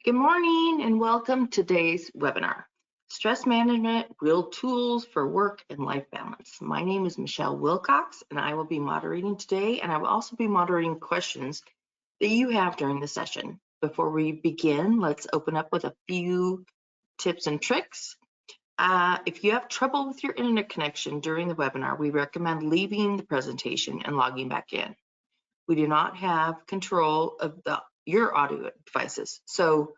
Good morning and welcome to today's webinar, Stress Management, Real Tools for Work and Life Balance. My name is Michelle Wilcox and I will be moderating today, and I will also be moderating questions that you have during the session. Before we begin, let's open up with a few tips and tricks. If you have trouble with your internet connection during the webinar, we recommend leaving the presentation and logging back in. We do not have control of your audio devices. So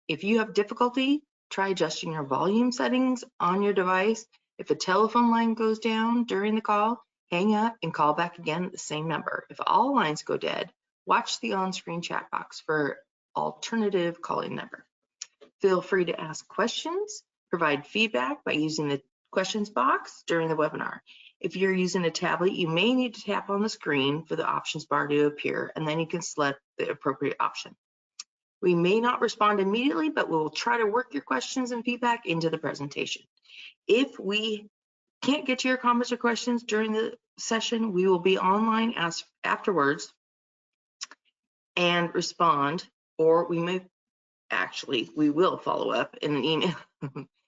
if you have difficulty, try adjusting your volume settings on your device. If a telephone line goes down during the call, hang up and call back again at the same number. If all lines go dead, watch the on-screen chat box for alternative calling number. Feel free to ask questions, provide feedback by using the questions box during the webinar. If you're using a tablet, you may need to tap on the screen for the options bar to appear, and then you can select the appropriate option. We may not respond immediately, but we'll try to work your questions and feedback into the presentation. If we can't get to your comments or questions during the session, we will be online afterwards and respond, or we will follow up in an email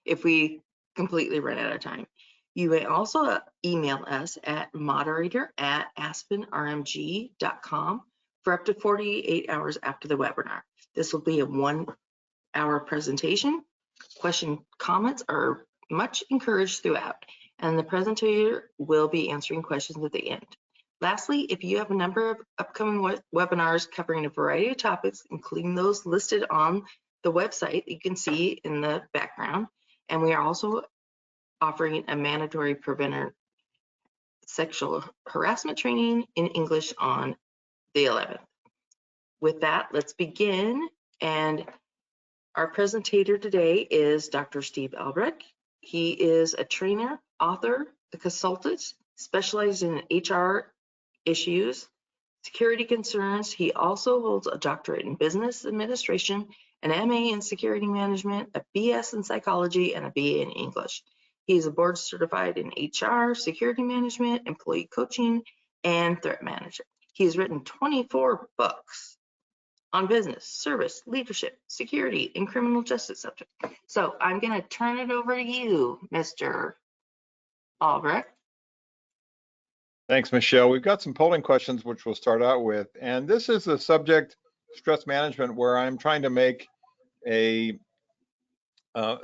if we completely run out of time. You may also email us at moderator@aspenrmg.com for up to 48 hours after the webinar. This will be a 1-hour presentation. Comments are much encouraged throughout, and the presenter will be answering questions at the end. Lastly, if you have a number of upcoming webinars covering a variety of topics, including those listed on the website that you can see in the background, and we are also offering a mandatory preventer sexual harassment training in English on the 11th. With that, let's begin. And our presenter today is Dr. Steve Albrecht. He is a trainer, author, a consultant, specialized in HR issues, security concerns. He also holds a doctorate in business administration, an MA in security management, a BS in psychology, and a BA in English. He is a board certified in HR, security management, employee coaching, and threat management. He has written 24 books on business, service, leadership, security, and criminal justice subject. So I'm going to turn it over to you, Mr. Albrecht. Thanks, Michelle. We've got some polling questions, which we'll start out with. And this is the subject, stress management, where I'm trying to make a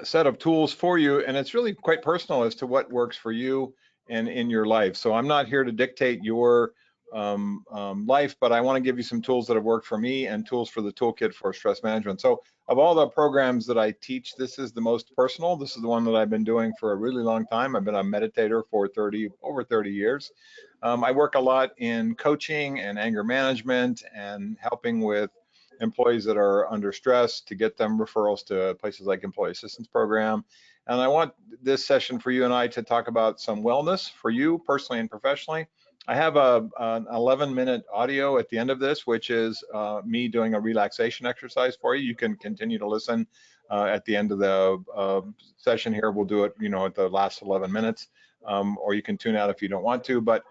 set of tools for you. And it's really quite personal as to what works for you and in your life. So I'm not here to dictate your life, but I want to give you some tools that have worked for me and tools for the toolkit for stress management. So of all the programs that I teach, this is the most personal. This is the one that I've been doing for a really long time. I've been a meditator for over 30 years. I work a lot in coaching and anger management and helping with employees that are under stress to get them referrals to places like Employee Assistance Program. And I want this session for you and I to talk about some wellness for you personally and professionally. I have an 11-minute audio at the end of this, which is me doing a relaxation exercise for you. You can continue to listen at the end of the session here. We'll do it, at the last 11 minutes, or you can tune out if you don't want to, but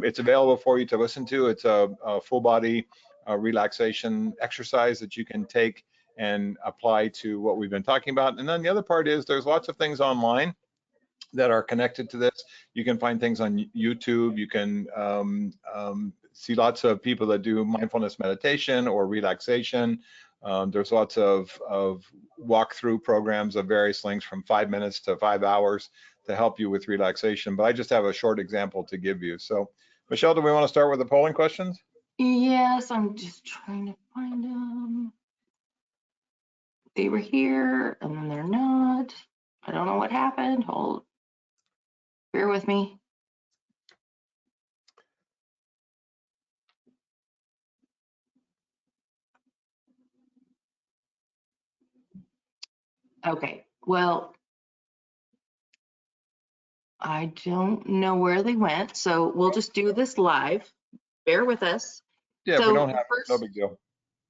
it's available for you to listen to. It's a full body relaxation exercise that you can take and apply to what we've been talking about. And then the other part is there's lots of things online that are connected to this. You can find things on YouTube. You can see lots of people that do mindfulness meditation or relaxation. There's lots of walkthrough programs of various lengths from 5 minutes to 5 hours to help you with relaxation. But I just have a short example to give you. So, Michelle, do we want to start with the polling questions? Yes, I'm just trying to find them. They were here and then they're not. I don't know what happened. Bear with me. Okay, well, I don't know where they went, so we'll just do this live. Bear with us. Yeah, so we don't have no big deal.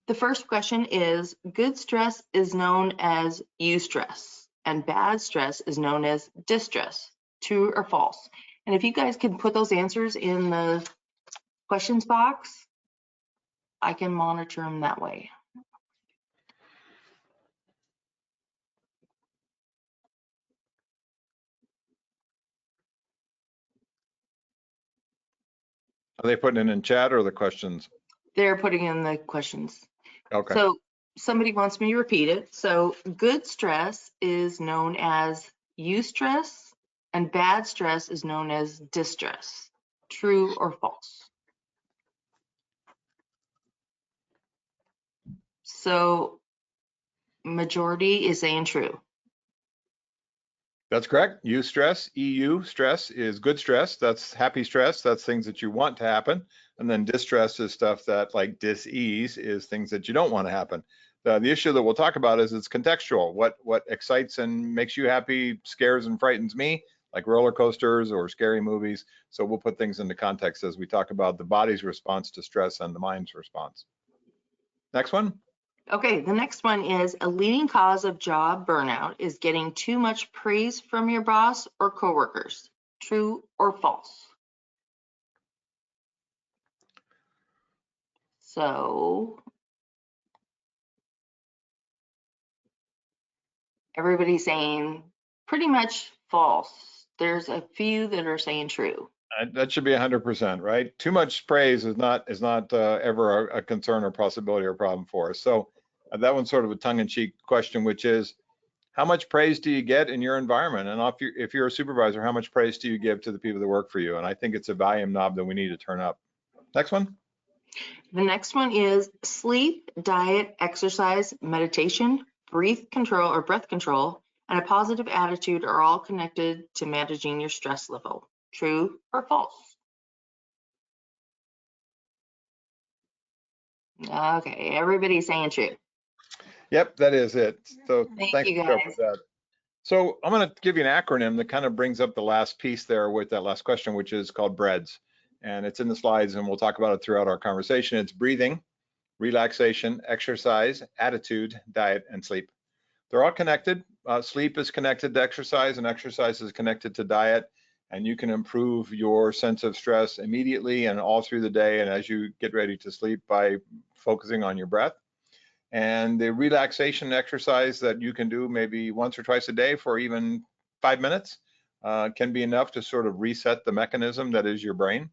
The first question is, good stress is known as eustress, and bad stress is known as distress. True or false? And if you guys can put those answers in the questions box, I can monitor them that way. Are they putting it in chat or the questions? They're putting in the questions. Okay. So somebody wants me to repeat it. So good stress is known as eustress and bad stress is known as distress. True or false? So majority is saying true. That's correct. EU stress is good stress. That's happy stress. That's things that you want to happen. And then distress is stuff that, like dis-ease, is things that you don't want to happen. The issue that we'll talk about is it's contextual. What excites and makes you happy scares and frightens me, like roller coasters or scary movies. So we'll put things into context as we talk about the body's response to stress and the mind's response. Next one. Okay, the next one is a leading cause of job burnout is getting too much praise from your boss or coworkers. True or false? So everybody's saying pretty much false. There's a few that are saying true. That should be 100%, right? Too much praise is not ever a concern or possibility or problem for us. So that one's sort of a tongue-in-cheek question, which is, how much praise do you get in your environment? And if you're a supervisor, how much praise do you give to the people that work for you? And I think it's a volume knob that we need to turn up. Next one. The next one is sleep, diet, exercise, meditation, breath control, and a positive attitude are all connected to managing your stress level. True or false? Okay, everybody's saying true. Yep, that is it. So Thank thanks, you, Michelle, guys. for that. So I'm going to give you an acronym that kind of brings up the last piece there with that last question, which is called BREADS. And it's in the slides, and we'll talk about it throughout our conversation. It's breathing, relaxation, exercise, attitude, diet, and sleep. They're all connected. Sleep is connected to exercise, and exercise is connected to diet. And you can improve your sense of stress immediately and all through the day and as you get ready to sleep by focusing on your breath. And the relaxation exercise that you can do maybe once or twice a day for even 5 minutes can be enough to sort of reset the mechanism that is your brain.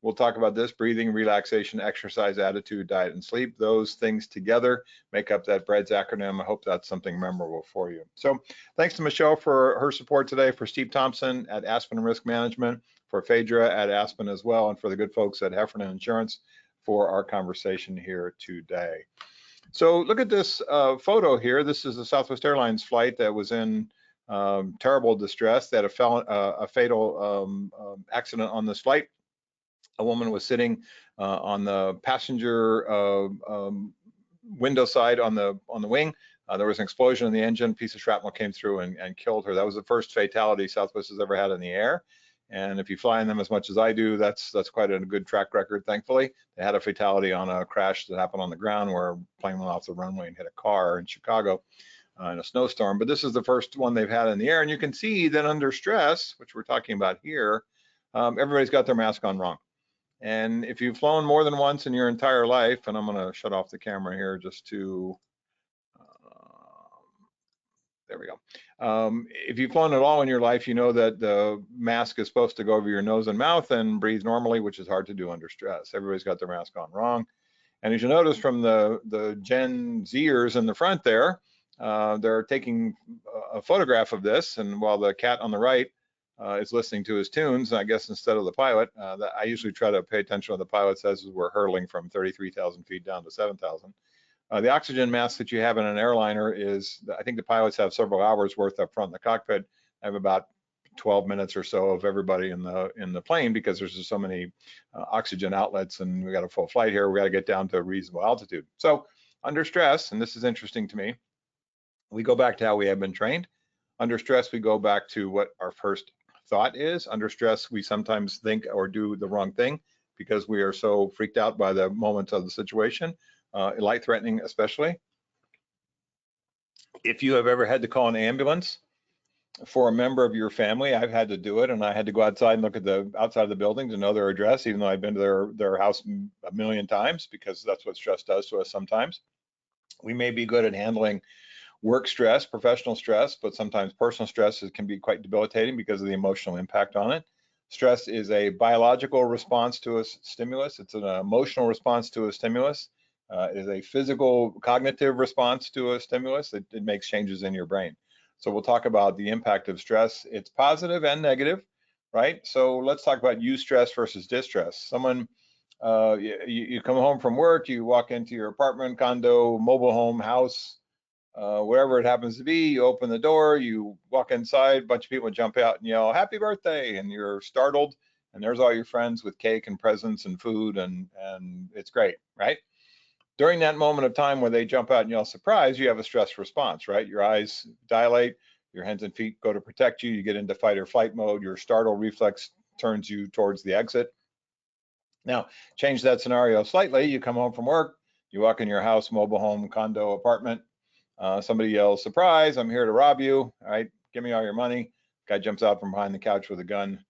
We'll talk about this: breathing, relaxation, exercise, attitude, diet, and sleep. Those things together make up that BREADS acronym. I hope that's something memorable for you. So thanks to Michelle for her support today, for Steve Thompson at Aspen Risk Management, for Phaedra at Aspen as well, and for the good folks at Heffernan Insurance for our conversation here today. So look at this photo here. This is a Southwest Airlines flight that was in terrible distress. They had a fatal accident on this flight. A woman was sitting on the passenger window side on the wing. There was an explosion in the engine. A piece of shrapnel came through and killed her. That was the first fatality Southwest has ever had in the air. And if you fly in them as much as I do, that's quite a good track record, thankfully. They had a fatality on a crash that happened on the ground where a plane went off the runway and hit a car in Chicago in a snowstorm. But this is the first one they've had in the air. And you can see that under stress, which we're talking about here, everybody's got their mask on wrong. And if you've flown more than once in your entire life, and I'm going to shut off the camera here just to, there we go. If you've flown at all in your life, you know that the mask is supposed to go over your nose and mouth and breathe normally, which is hard to do under stress. Everybody's got their mask on wrong. And as you notice from the Gen Zers in the front there, they're taking a photograph of this. And while the cat on the right is listening to his tunes, I guess instead of the pilot, I usually try to pay attention to what the pilot says as we're hurtling from 33,000 feet down to 7,000. The oxygen mask that you have in an airliner is, I think the pilots have several hours worth up front in the cockpit. I have about 12 minutes or so of everybody in the plane because there's just so many oxygen outlets, and we got a full flight here. We got to get down to a reasonable altitude. So under stress, and this is interesting to me, we go back to how we have been trained. Under stress, we go back to what our first thought is. Under stress, we sometimes think or do the wrong thing because we are so freaked out by the moments of the situation, life-threatening especially. If you have ever had to call an ambulance for a member of your family, I've had to do it, and I had to go outside and look at the outside of the building to know their address, even though I've been to their house a million times, because that's what stress does to us sometimes. We may be good at handling work stress, professional stress, but sometimes personal stress can be quite debilitating because of the emotional impact on it. Stress is a biological response to a stimulus. It's an emotional response to a stimulus. It is a physical cognitive response to a stimulus. It makes changes in your brain. So we'll talk about the impact of stress. It's positive and negative, right? So let's talk about eustress versus distress. Someone, you come home from work, you walk into your apartment, condo, mobile home, house, wherever it happens to be, you open the door, you walk inside, a bunch of people jump out and yell, "Happy birthday," and you're startled, and there's all your friends with cake and presents and food, and it's great, right? During that moment of time where they jump out and yell surprise, you have a stress response, right? Your eyes dilate, your hands and feet go to protect you, you get into fight or flight mode, your startle reflex turns you towards the exit. Now, change that scenario slightly, you come home from work, you walk in your house, mobile home, condo, apartment, somebody yells, "Surprise, I'm here to rob you," all right, "Give me all your money." Guy jumps out from behind the couch with a gun.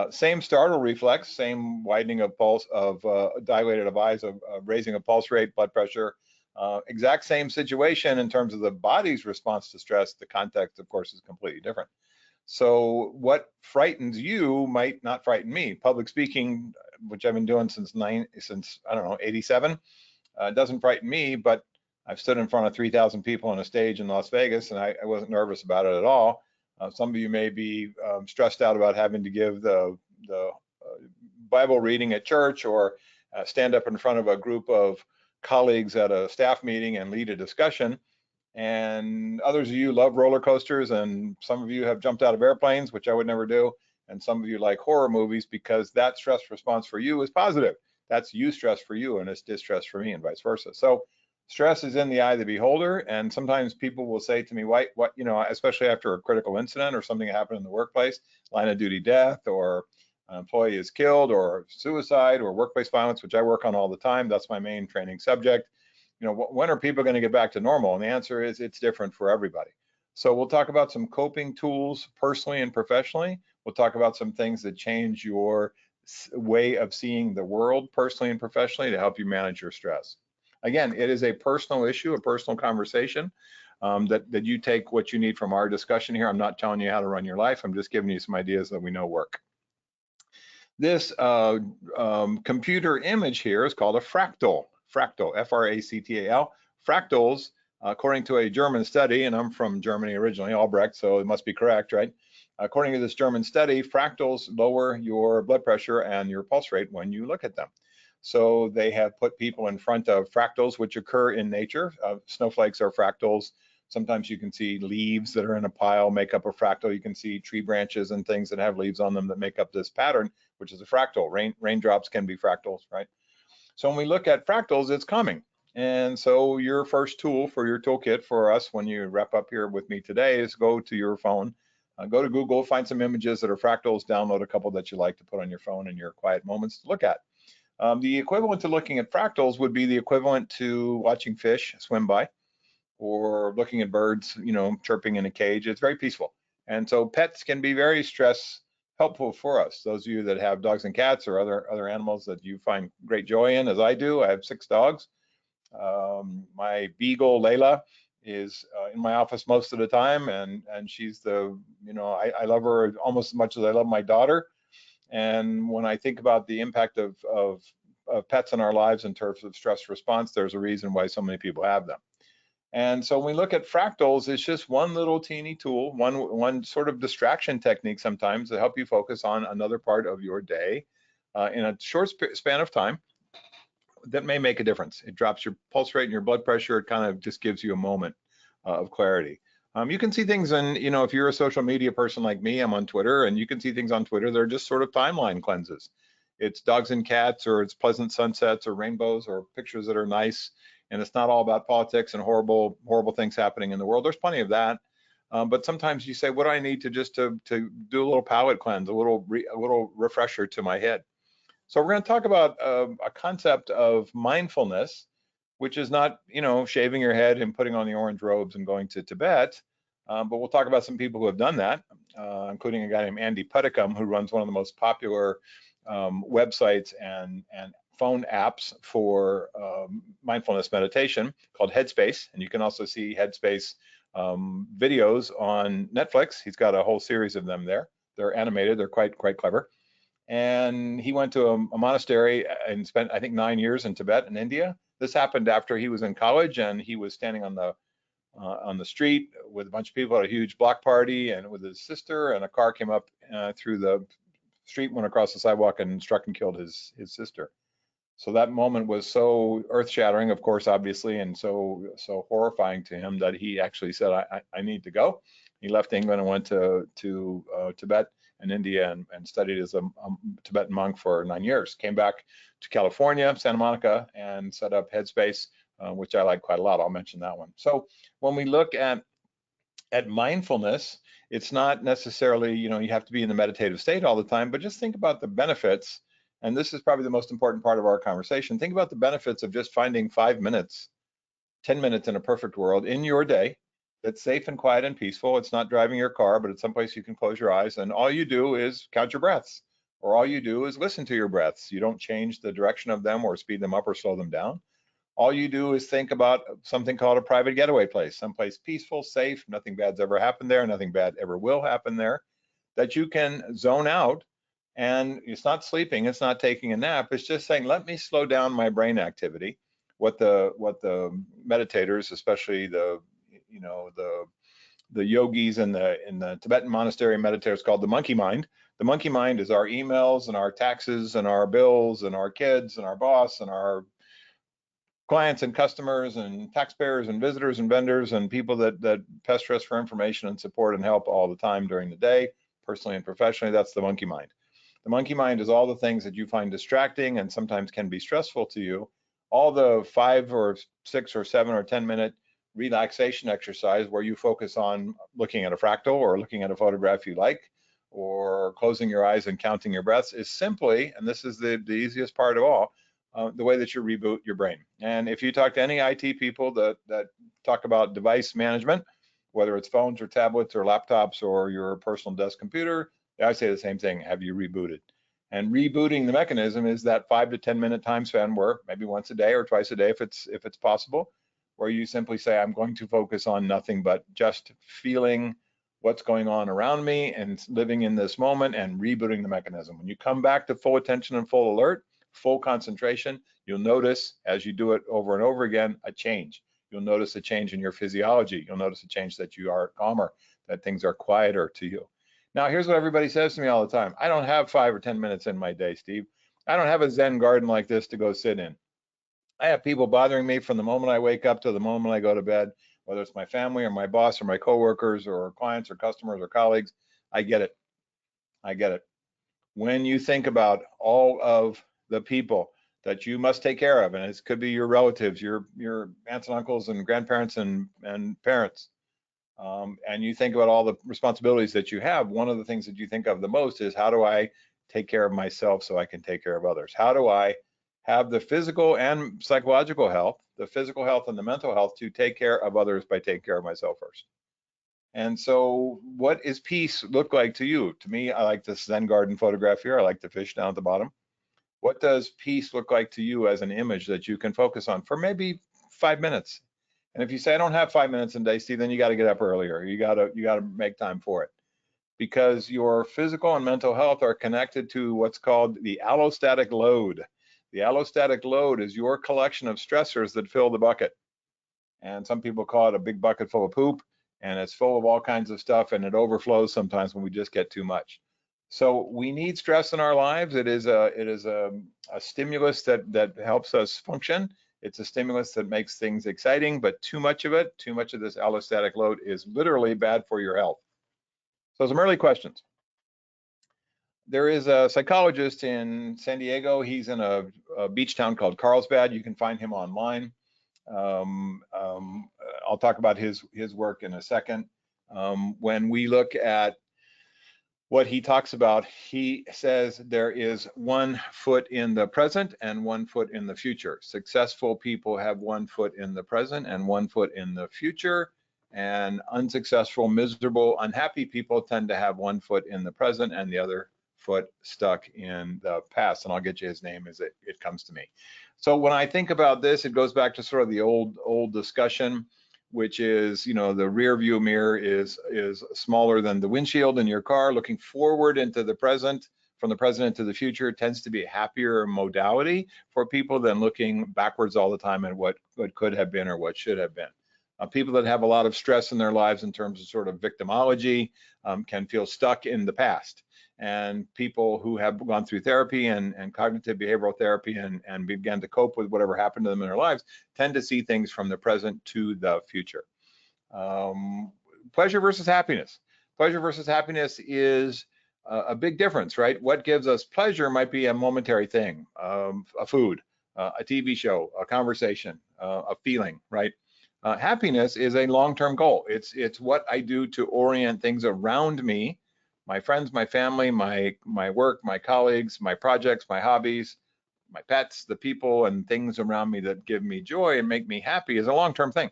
Same startle reflex, same widening of pulse, of dilated of eyes, of raising of pulse rate, blood pressure. Exact same situation in terms of the body's response to stress. The context, of course, is completely different. So what frightens you might not frighten me. Public speaking, which I've been doing since I don't know, 87, doesn't frighten me, but I've stood in front of 3,000 people on a stage in Las Vegas, and I wasn't nervous about it at all. Some of you may be stressed out about having to give the Bible reading at church, or stand up in front of a group of colleagues at a staff meeting and lead a discussion. And others of you love roller coasters, and some of you have jumped out of airplanes, which I would never do. And some of you like horror movies, because that stress response for you is positive. That's eustress for you, and it's distress for me, and vice versa. So stress is in the eye of the beholder. And sometimes people will say to me, what, especially after a critical incident or something that happened in the workplace, line of duty death, or an employee is killed, or suicide, or workplace violence, which I work on all the time. That's my main training subject. When are people going to get back to normal? And the answer is it's different for everybody. So we'll talk about some coping tools personally and professionally. We'll talk about some things that change your way of seeing the world personally and professionally to help you manage your stress. Again, it is a personal issue, a personal conversation, that you take what you need from our discussion here. I'm not telling you how to run your life. I'm just giving you some ideas that we know work. This computer image here is called a fractal. Fractal, F-R-A-C-T-A-L. Fractals, according to a German study, and I'm from Germany originally, Albrecht, so it must be correct, right? According to this German study, fractals lower your blood pressure and your pulse rate when you look at them. So they have put people in front of fractals, which occur in nature. Snowflakes are fractals. Sometimes you can see leaves that are in a pile make up a fractal. You can see tree branches and things that have leaves on them that make up this pattern, which is a fractal. Raindrops can be fractals, right? So when we look at fractals, it's coming. And so your first tool for your toolkit for us when you wrap up here with me today is go to your phone, go to Google, find some images that are fractals, download a couple that you like to put on your phone in your quiet moments to look at. The equivalent to looking at fractals would be the equivalent to watching fish swim by, or looking at birds, chirping in a cage. It's very peaceful. And so pets can be very stress helpful for us. Those of you that have dogs and cats, or other animals that you find great joy in, as I do. I have 6 dogs. My beagle Layla is in my office most of the time, and she's I love her almost as much as I love my daughter. And when I think about the impact of pets in our lives in terms of stress response, there's a reason why so many people have them. And so when we look at fractals, it's just one little teeny tool, one sort of distraction technique sometimes to help you focus on another part of your day in a short span of time that may make a difference. It drops your pulse rate and your blood pressure. It kind of just gives you a moment of clarity. You can see things in, if you're a social media person like me, I'm on Twitter, and you can see things on Twitter. They're just sort of timeline cleanses. It's dogs and cats, or it's pleasant sunsets, or rainbows, or pictures that are nice. And it's not all about politics and horrible things happening in the world. There's plenty of that. But sometimes you say, what do I need to do a little palate cleanse, a little refresher to my head? So we're going to talk about a concept of mindfulness, which is not, shaving your head and putting on the orange robes and going to Tibet. But we'll talk about some people who have done that, including a guy named Andy Puddicombe, who runs one of the most popular websites and phone apps for mindfulness meditation called Headspace. And you can also see Headspace videos on Netflix. He's got a whole series of them there. They're animated. They're quite clever. and he went to a monastery and spent, I think, 9 years in Tibet and India. This happened after he was in college, and he was standing on the street with a bunch of people at a huge block party, and with his sister, and a car came up through the street, went across the sidewalk, and struck and killed his sister. So that moment was so earth-shattering, of course, obviously, and so horrifying to him that he actually said, I need to go. He left England and went to Tibet and India and studied as a Tibetan monk for 9 years. Came back to California, Santa Monica, and set up Headspace, which I like quite a lot. I'll mention that one. So when we look at mindfulness, it's not necessarily, you have to be in the meditative state all the time, but just think about the benefits. And this is probably the most important part of our conversation. Think about the benefits of just finding 5 minutes, 10 minutes in a perfect world in your day that's safe and quiet and peaceful. It's not driving your car, but it's someplace you can close your eyes, and all you do is count your breaths, or all you do is listen to your breaths. You don't change the direction of them or speed them up or slow them down. All you do is think about something called a private getaway place, someplace peaceful, safe, nothing bad's ever happened there, nothing bad ever will happen there, that you can zone out. And it's not sleeping, it's not taking a nap, it's just saying, let me slow down my brain activity. What the meditators, especially the yogis in the Tibetan monastery meditators, called the monkey mind. The monkey mind is our emails and our taxes and our bills and our kids and our boss and our clients and customers and taxpayers and visitors and vendors and people that pester us for information and support and help all the time during the day, personally and professionally. That's the monkey mind. The monkey mind is all the things that you find distracting and sometimes can be stressful to you. All the 5 or 6 or 7 or 10-minute relaxation exercise where you focus on looking at a fractal or looking at a photograph you like, or closing your eyes and counting your breaths, is simply, and this is the easiest part of all, the way that you reboot your brain. And if you talk to any IT people that talk about device management, whether it's phones or tablets or laptops or your personal desk computer, I say the same thing: have you rebooted? And rebooting the mechanism is that 5 to 10 minute time span, where maybe once a day or twice a day, if it's possible, where you simply say, I'm going to focus on nothing but just feeling what's going on around me and living in this moment, and rebooting the mechanism. When you come back to full attention and full alert, full concentration, you'll notice, as you do it over and over again, a change. You'll notice a change in your physiology. You'll notice a change that you are calmer, that things are quieter to you. Now, here's what everybody says to me all the time: I don't have 5 or 10 minutes in my day, Steve. I don't have a Zen garden like this to go sit in. I have people bothering me from the moment I wake up to the moment I go to bed, whether it's my family or my boss or my coworkers or clients or customers or colleagues. I get it. I get it. When you think about all of the people that you must take care of, and it could be your relatives, your aunts and uncles and grandparents and parents, and you think about all the responsibilities that you have, one of the things that you think of the most is, how do I take care of myself so I can take care of others? How do I have the physical and psychological health, the physical health and the mental health, to take care of others by taking care of myself first? And so what is peace look like to you? To me, I like this Zen garden photograph here. I like the fish down at the bottom. What does peace look like to you as an image that you can focus on for maybe 5 minutes? And if you say, I don't have 5 minutes in a day, Steve, then you got to get up earlier. You got to make time for it, because your physical and mental health are connected to what's called the allostatic load. The allostatic load is your collection of stressors that fill the bucket. And some people call it a big bucket full of poop, and it's full of all kinds of stuff, and it overflows sometimes when we just get too much. So we need stress in our lives. It is a stimulus that helps us function. It's a stimulus that makes things exciting, but too much of it, too much of this allostatic load, is literally bad for your health. So some early questions. There is a psychologist in San Diego. He's in a beach town called Carlsbad. You can find him online. I'll talk about his work in a second. When we look at what he talks about, he says there is 1 foot in the present and 1 foot in the future. Successful people have 1 foot in the present and 1 foot in the future, and unsuccessful, miserable, unhappy people tend to have 1 foot in the present and the other foot stuck in the past. And I'll get you his name as it comes to me. So when I think about this, it goes back to sort of the old discussion, which is, the rear view mirror is smaller than the windshield in your car. Looking forward into the present from the present to the future tends to be a happier modality for people than looking backwards all the time at what could have been or what should have been. People that have a lot of stress in their lives in terms of sort of victimology can feel stuck in the past. And people who have gone through therapy and cognitive behavioral therapy and began to cope with whatever happened to them in their lives tend to see things from the present to the future. Pleasure versus happiness. Pleasure versus happiness is a big difference, right? What gives us pleasure might be a momentary thing, a food, a TV show, a conversation, a feeling, right? Happiness is a long-term goal. It's what I do to orient things around me, my friends, my family, my work, my colleagues, my projects, my hobbies, my pets, the people and things around me that give me joy and make me happy is a long-term thing.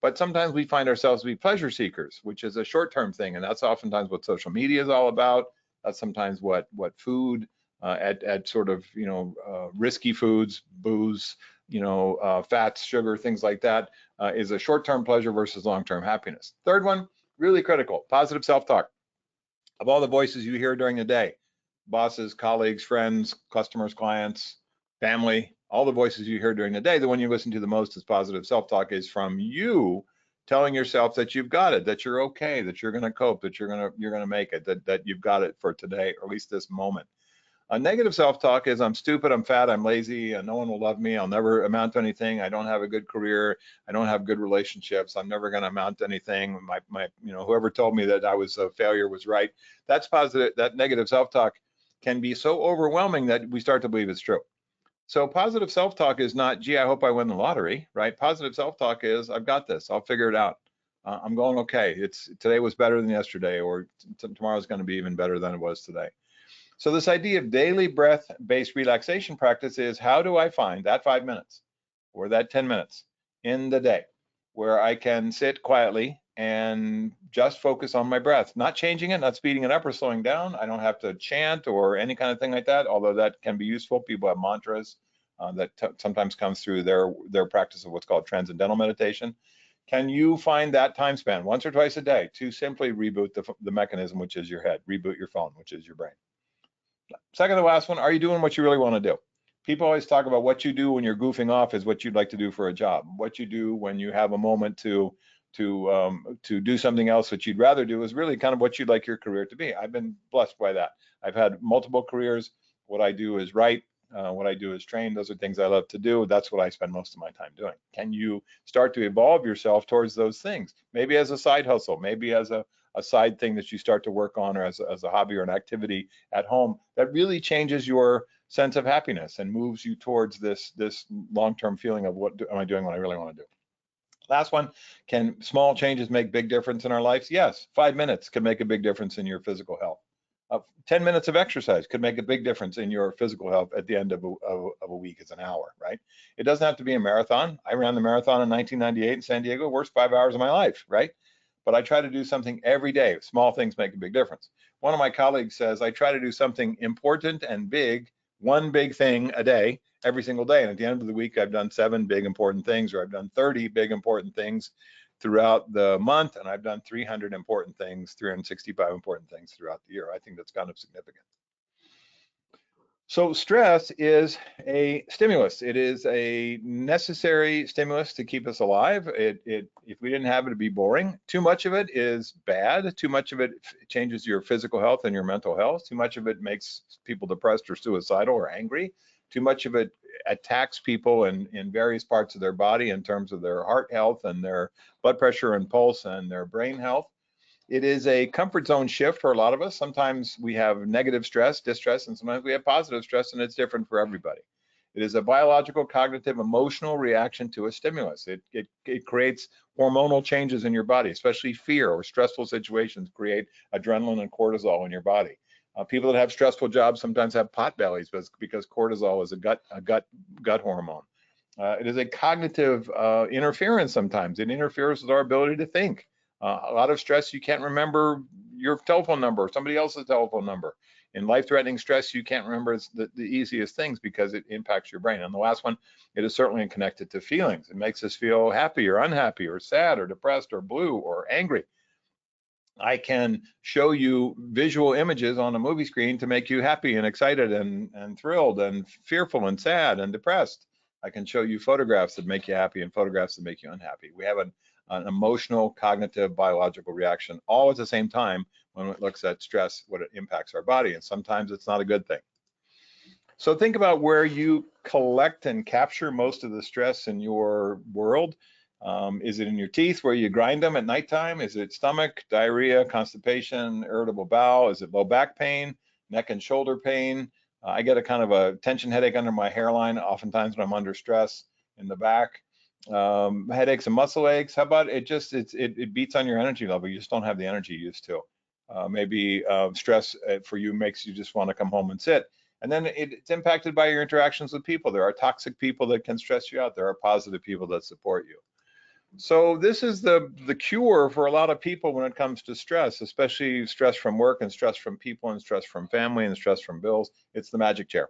But sometimes we find ourselves to be pleasure seekers, which is a short-term thing, and that's oftentimes what social media is all about. That's sometimes what food at sort of risky foods, booze, fats, sugar, things like that is a short-term pleasure versus long-term happiness. Third one, really critical, positive self-talk. Of all the voices you hear during the day, bosses, colleagues, friends, customers, clients, family, all the voices you hear during the day, the one you listen to the most is positive self-talk is from you telling yourself that you've got it, that you're okay, that you're going to cope, that you're going to make it, that you've got it for today, or at least this moment. A negative self-talk is I'm stupid, I'm fat, I'm lazy, and no one will love me. I'll never amount to anything. I don't have a good career. I don't have good relationships. I'm never going to amount to anything. Whoever told me that I was a failure was right. That's positive. That negative self-talk can be so overwhelming that we start to believe it's true. So positive self-talk is not, gee, I hope I win the lottery, right? Positive self-talk is, I've got this. I'll figure it out. I'm going okay. Today was better than yesterday, or tomorrow's going to be even better than it was today. So this idea of daily breath-based relaxation practice is, how do I find that 5 minutes or that 10 minutes in the day where I can sit quietly and just focus on my breath, not changing it, not speeding it up or slowing down. I don't have to chant or any kind of thing like that, although that can be useful. People have mantras that sometimes comes through their practice of what's called transcendental meditation. Can you find that time span once or twice a day to simply reboot the mechanism, which is your head, reboot your phone, which is your brain? Second to last one, are you doing what you really want to do? People always talk about what you do when you're goofing off is what you'd like to do for a job. What you do when you have a moment to do something else that you'd rather do is really kind of what you'd like your career to be. I've been blessed by that. I've had multiple careers. What I do is write. What I do is train. Those are things I love to do. That's what I spend most of my time doing. Can you start to evolve yourself towards those things? Maybe as a side hustle, maybe as a side thing that you start to work on, or as a hobby or an activity at home that really changes your sense of happiness and moves you towards this long-term feeling of what am I doing what I really want to do. Last one, can small changes make big difference in our lives? Yes, 5 minutes can make a big difference in your physical health. 10 minutes of exercise could make a big difference in your physical health at the end of a week. It's an hour, right? It doesn't have to be a marathon. I ran the marathon in 1998 in San Diego, worst 5 hours of my life, right? But I try to do something every day. Small things make a big difference. One of my colleagues says, I try to do something important and big, one big thing a day, every single day. And at the end of the week, I've done 7 big important things, or I've done 30 big important things throughout the month. And I've done 300 important things, 365 important things throughout the year. I think that's kind of significant. So stress is a stimulus. It is a necessary stimulus to keep us alive. If we didn't have it, it'd be boring. Too much of it is bad. Too much of it changes your physical health and your mental health. Too much of it makes people depressed or suicidal or angry. Too much of it attacks people in various parts of their body in terms of their heart health and their blood pressure and pulse and their brain health. It is a comfort zone shift for a lot of us. Sometimes we have negative stress, distress, and sometimes we have positive stress, and it's different for everybody. It is a biological, cognitive, emotional reaction to a stimulus. It creates hormonal changes in your body, especially fear or stressful situations create adrenaline and cortisol in your body. People that have stressful jobs sometimes have pot bellies because cortisol is a gut hormone. It is a cognitive interference sometimes. It interferes with our ability to think. A lot of stress, you can't remember your telephone number or somebody else's telephone number. In life-threatening stress, you can't remember the easiest things because it impacts your brain. And the last one, it is certainly connected to feelings. It makes us feel happy or unhappy or sad or depressed or blue or angry. I can show you visual images on a movie screen to make you happy and excited and thrilled and fearful and sad and depressed. I can show you photographs that make you happy and photographs that make you unhappy. We have an emotional, cognitive, biological reaction all at the same time when it looks at stress, what it impacts our body. And sometimes it's not a good thing. So think about where you collect and capture most of the stress in your world. Is it in your teeth where you grind them at nighttime? Is it stomach, diarrhea, constipation, irritable bowel? Is it low back pain, neck and shoulder pain? I get a kind of a tension headache under my hairline, oftentimes when I'm under stress in the back. Headaches and muscle aches. How about it beats on your energy level? You just don't have the energy you used to. Maybe stress for you makes you just want to come home and sit. And then it's impacted by your interactions with people. There are toxic people that can stress you out. There are positive people that support you. So this is the cure for a lot of people when it comes to stress, especially stress from work and stress from people and stress from family and stress from bills. It's the magic chair.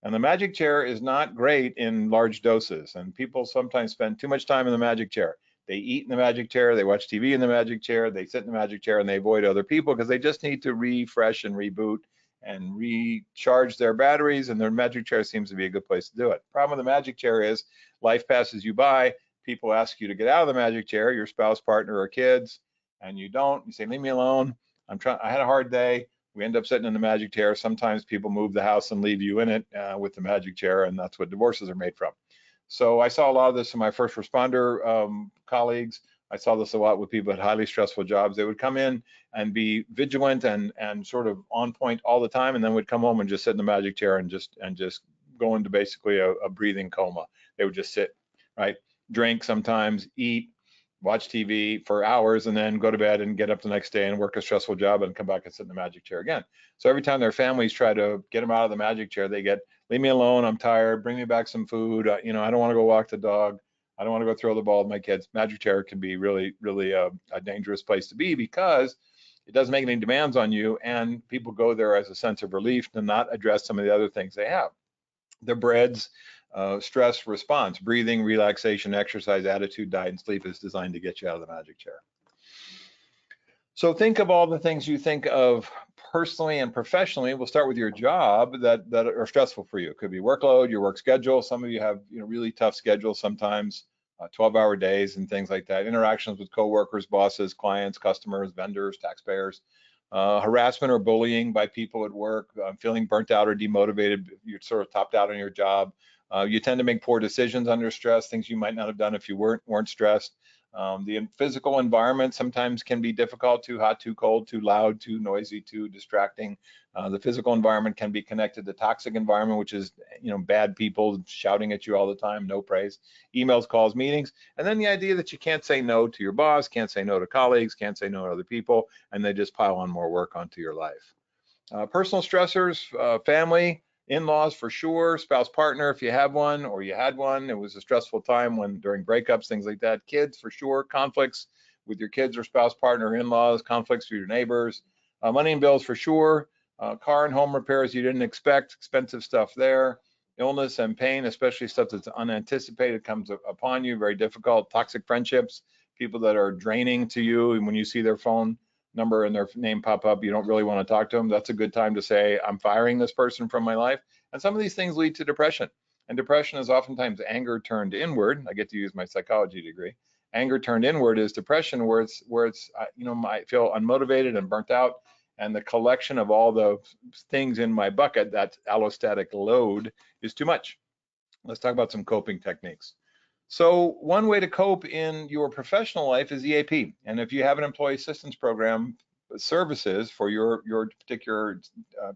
And the magic chair is not great in large doses. And people sometimes spend too much time in the magic chair. They eat in the magic chair, they watch TV in the magic chair, they sit in the magic chair, and they avoid other people because they just need to refresh and reboot and recharge their batteries, and their magic chair seems to be a good place to do it. Problem with the magic chair is life passes you by. People ask you to get out of the magic chair, your spouse, partner, or kids, and you don't. You say, leave me alone. I had a hard day. We end up sitting in the magic chair. Sometimes people move the house and leave you in it with the magic chair, and that's what divorces are made from. So I saw a lot of this in my first responder colleagues. I saw this a lot with people at highly stressful jobs. They would come in and be vigilant and sort of on point all the time, and then would come home and just sit in the magic chair and just go into basically a breathing coma. They would just sit, right? Drink sometimes, eat, watch TV for hours, and then go to bed and get up the next day and work a stressful job and come back and sit in the magic chair again. So every time their families try to get them out of the magic chair, they get, leave me alone, I'm tired, bring me back some food, I don't want to go walk the dog, I don't want to go throw the ball with my kids. Magic chair can be really, really a dangerous place to be because it doesn't make any demands on you, and people go there as a sense of relief to not address some of the other things they have. The breads, stress response, breathing, relaxation, exercise, attitude, diet, and sleep is designed to get you out of the magic chair. So think of all the things you think of personally and professionally. We'll start with your job that are stressful for you. It could be workload, your work schedule. Some of you have really tough schedules sometimes, 12-hour days and things like that. Interactions with coworkers, bosses, clients, customers, vendors, taxpayers. Harassment or bullying by people at work, feeling burnt out or demotivated, you're sort of topped out on your job. You tend to make poor decisions under stress, things you might not have done if you weren't stressed. The physical environment sometimes can be difficult, too hot, too cold, too loud, too noisy, too distracting. The physical environment can be connected to toxic environment, which is bad people shouting at you all the time, no praise, emails, calls, meetings, and then the idea that you can't say no to your boss, can't say no to colleagues, can't say no to other people, and they just pile on more work onto your life. Personal stressors, family, in-laws for sure, spouse, partner if you have one or you had one. It was a stressful time during breakups, things like that. Kids for sure, conflicts with your kids or spouse, partner, in-laws, conflicts with your neighbors. Money and bills for sure. Car and home repairs you didn't expect, expensive stuff there. Illness and pain, especially stuff that's unanticipated, comes upon you, very difficult. Toxic friendships, people that are draining to you, and when you see their phone number and their name pop up, you don't really want to talk to them. That's a good time to say, I'm firing this person from my life. And some of these things lead to depression. And depression is oftentimes anger turned inward. I get to use my psychology degree. Anger turned inward is depression, where it's I feel unmotivated and burnt out, and the collection of all the things in my bucket, that allostatic load, is too much. Let's talk about some coping techniques. So one way to cope in your professional life is EAP. And if you have an employee assistance program services for your particular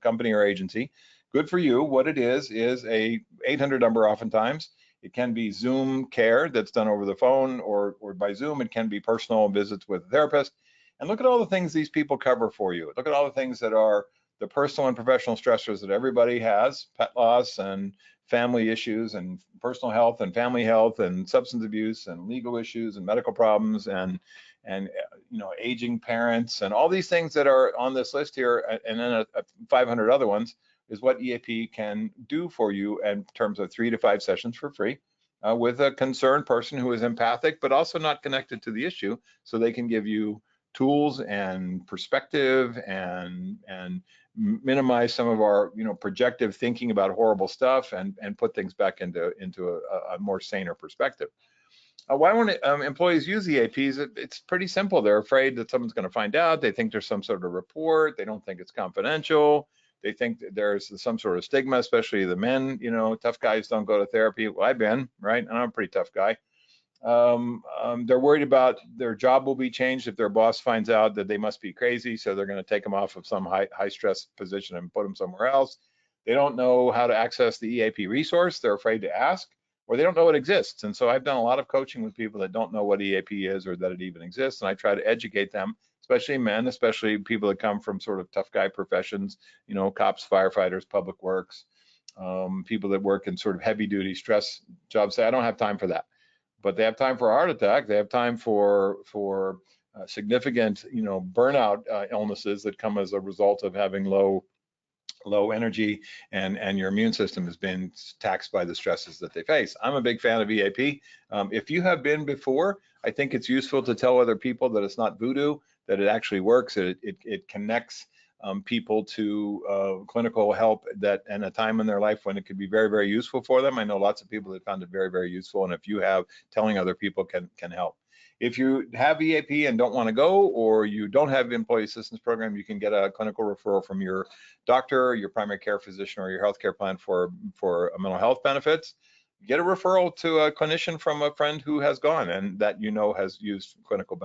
company or agency, good for you. What it is a 800 number oftentimes. It can be Zoom care that's done over the phone or by Zoom. It can be personal visits with a therapist. And look at all the things these people cover for you. Look at all the things that are the personal and professional stressors that everybody has, pet loss and family issues and personal health and family health and substance abuse and legal issues and medical problems and aging parents and all these things that are on this list here, and then 500 other ones, is what EAP can do for you in terms of 3 to 5 sessions for free with a concerned person who is empathic but also not connected to the issue, so they can give you tools and perspective and minimize some of our, projective thinking about horrible stuff and put things back into a more saner perspective. Why won't employees use EAPs? It's pretty simple. They're afraid that someone's going to find out. They think there's some sort of report. They don't think it's confidential. They think that there's some sort of stigma, especially the men. Tough guys don't go to therapy. Well, I've been, right? And I'm a pretty tough guy. They're worried about their job will be changed if their boss finds out that they must be crazy. So they're going to take them off of some high stress position and put them somewhere else. They don't know how to access the EAP resource. They're afraid to ask, or they don't know it exists. And so I've done a lot of coaching with people that don't know what EAP is or that it even exists. And I try to educate them, especially men, especially people that come from sort of tough guy professions, cops, firefighters, public works, people that work in sort of heavy duty stress jobs. Say, I don't have time for that. But they have time for a heart attack. They have time for significant, burnout illnesses that come as a result of having low energy and your immune system has been taxed by the stresses that they face. I'm a big fan of EAP. If you have been before, I think it's useful to tell other people that it's not voodoo, that it actually works. It connects people to clinical help that and a time in their life when it could be very, very useful for them. I know lots of people that found it very, very useful. And if you have, telling other people can help. If you have EAP and don't want to go, or you don't have employee assistance program, you can get a clinical referral from your doctor, your primary care physician, or your healthcare plan for mental health benefits. Get a referral to a clinician from a friend who has gone and that has used clinical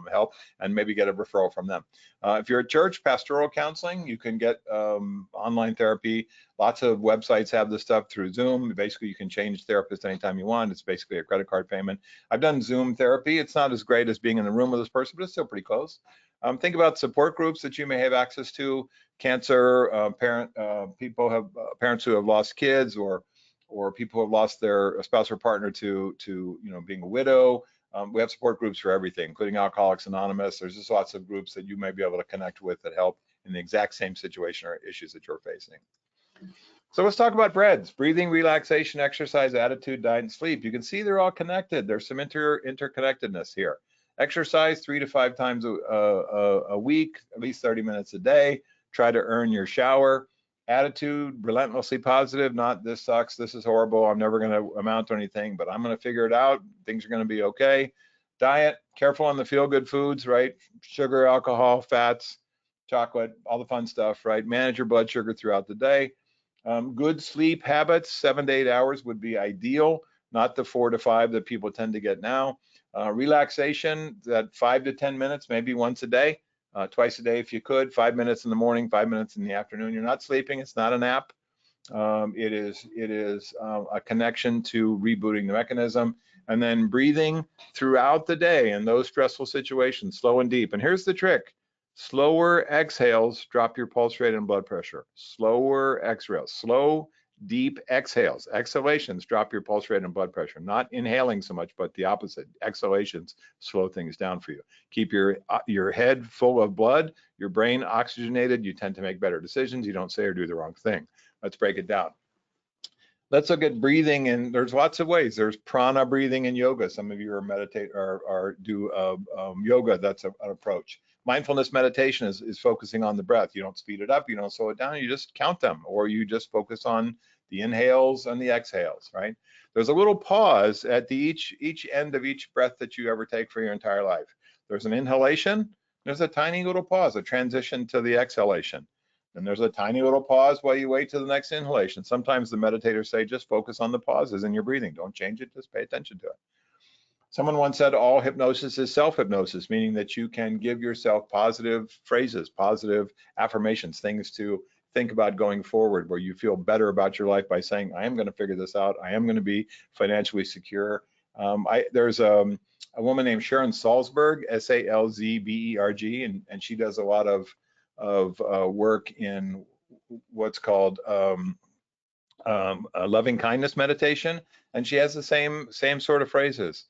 help, and maybe get a referral from them. If you're at church, pastoral counseling, you can get online therapy. Lots of websites have this stuff through Zoom. Basically, you can change therapist anytime you want. It's basically a credit card payment. I've done Zoom therapy. It's not as great as being in the room with this person, but it's still pretty close. Think about support groups that you may have access to. Cancer, people have parents who have lost kids, or people who have lost their spouse or partner to being a widow. We have support groups for everything, including Alcoholics Anonymous. There's just lots of groups that you may be able to connect with that help in the exact same situation or issues that you're facing. So let's talk about breads: breathing, relaxation, exercise, attitude, diet, and sleep. You can see they're all connected. There's some interconnectedness here. Exercise 3 to 5 times a week, at least 30 minutes a day. Try to earn your shower. Attitude, relentlessly positive, not this sucks, this is horrible, I'm never going to amount to anything, but I'm going to figure it out, things are going to be okay. Diet, careful on the feel-good foods, right? Sugar, alcohol, fats, chocolate, all the fun stuff, right? Manage your blood sugar throughout the day. Good sleep habits, 7 to 8 hours would be ideal, not the 4 to 5 that people tend to get now. Relaxation, that 5 to 10 minutes, maybe once a day. Twice a day if you could, 5 minutes in the morning, 5 minutes in the afternoon. You're not sleeping, it's not a nap. It is a connection to rebooting the mechanism. And then breathing throughout the day in those stressful situations, slow and deep. And here's the trick: slower exhales drop your pulse rate and blood pressure. Slower exhales, slow, deep exhales. Exhalations drop your pulse rate and blood pressure. Not inhaling so much, but the opposite. Exhalations slow things down for you. Keep your head full of blood, your brain oxygenated. You tend to make better decisions. You don't say or do the wrong thing. Let's break it down. Let's look at breathing, and there's lots of ways. There's prana breathing in yoga. Some of you are meditate or do yoga. That's an approach. Mindfulness meditation is focusing on the breath. You don't speed it up, you don't slow it down, you just count them, or you just focus on the inhales and the exhales, right? There's a little pause at each end of each breath that you ever take for your entire life. There's an inhalation, there's a tiny little pause, a transition to the exhalation. And there's a tiny little pause while you wait to the next inhalation. Sometimes the meditators say, just focus on the pauses in your breathing. Don't change it, just pay attention to it. Someone once said all hypnosis is self-hypnosis, meaning that you can give yourself positive phrases, positive affirmations, things to think about going forward, where you feel better about your life by saying, I am going to figure this out. I am going to be financially secure. There's a woman named Sharon Salzberg, S-A-L-Z-B-E-R-G, and she does a lot of work in what's called a loving kindness meditation, and she has the same sort of phrases.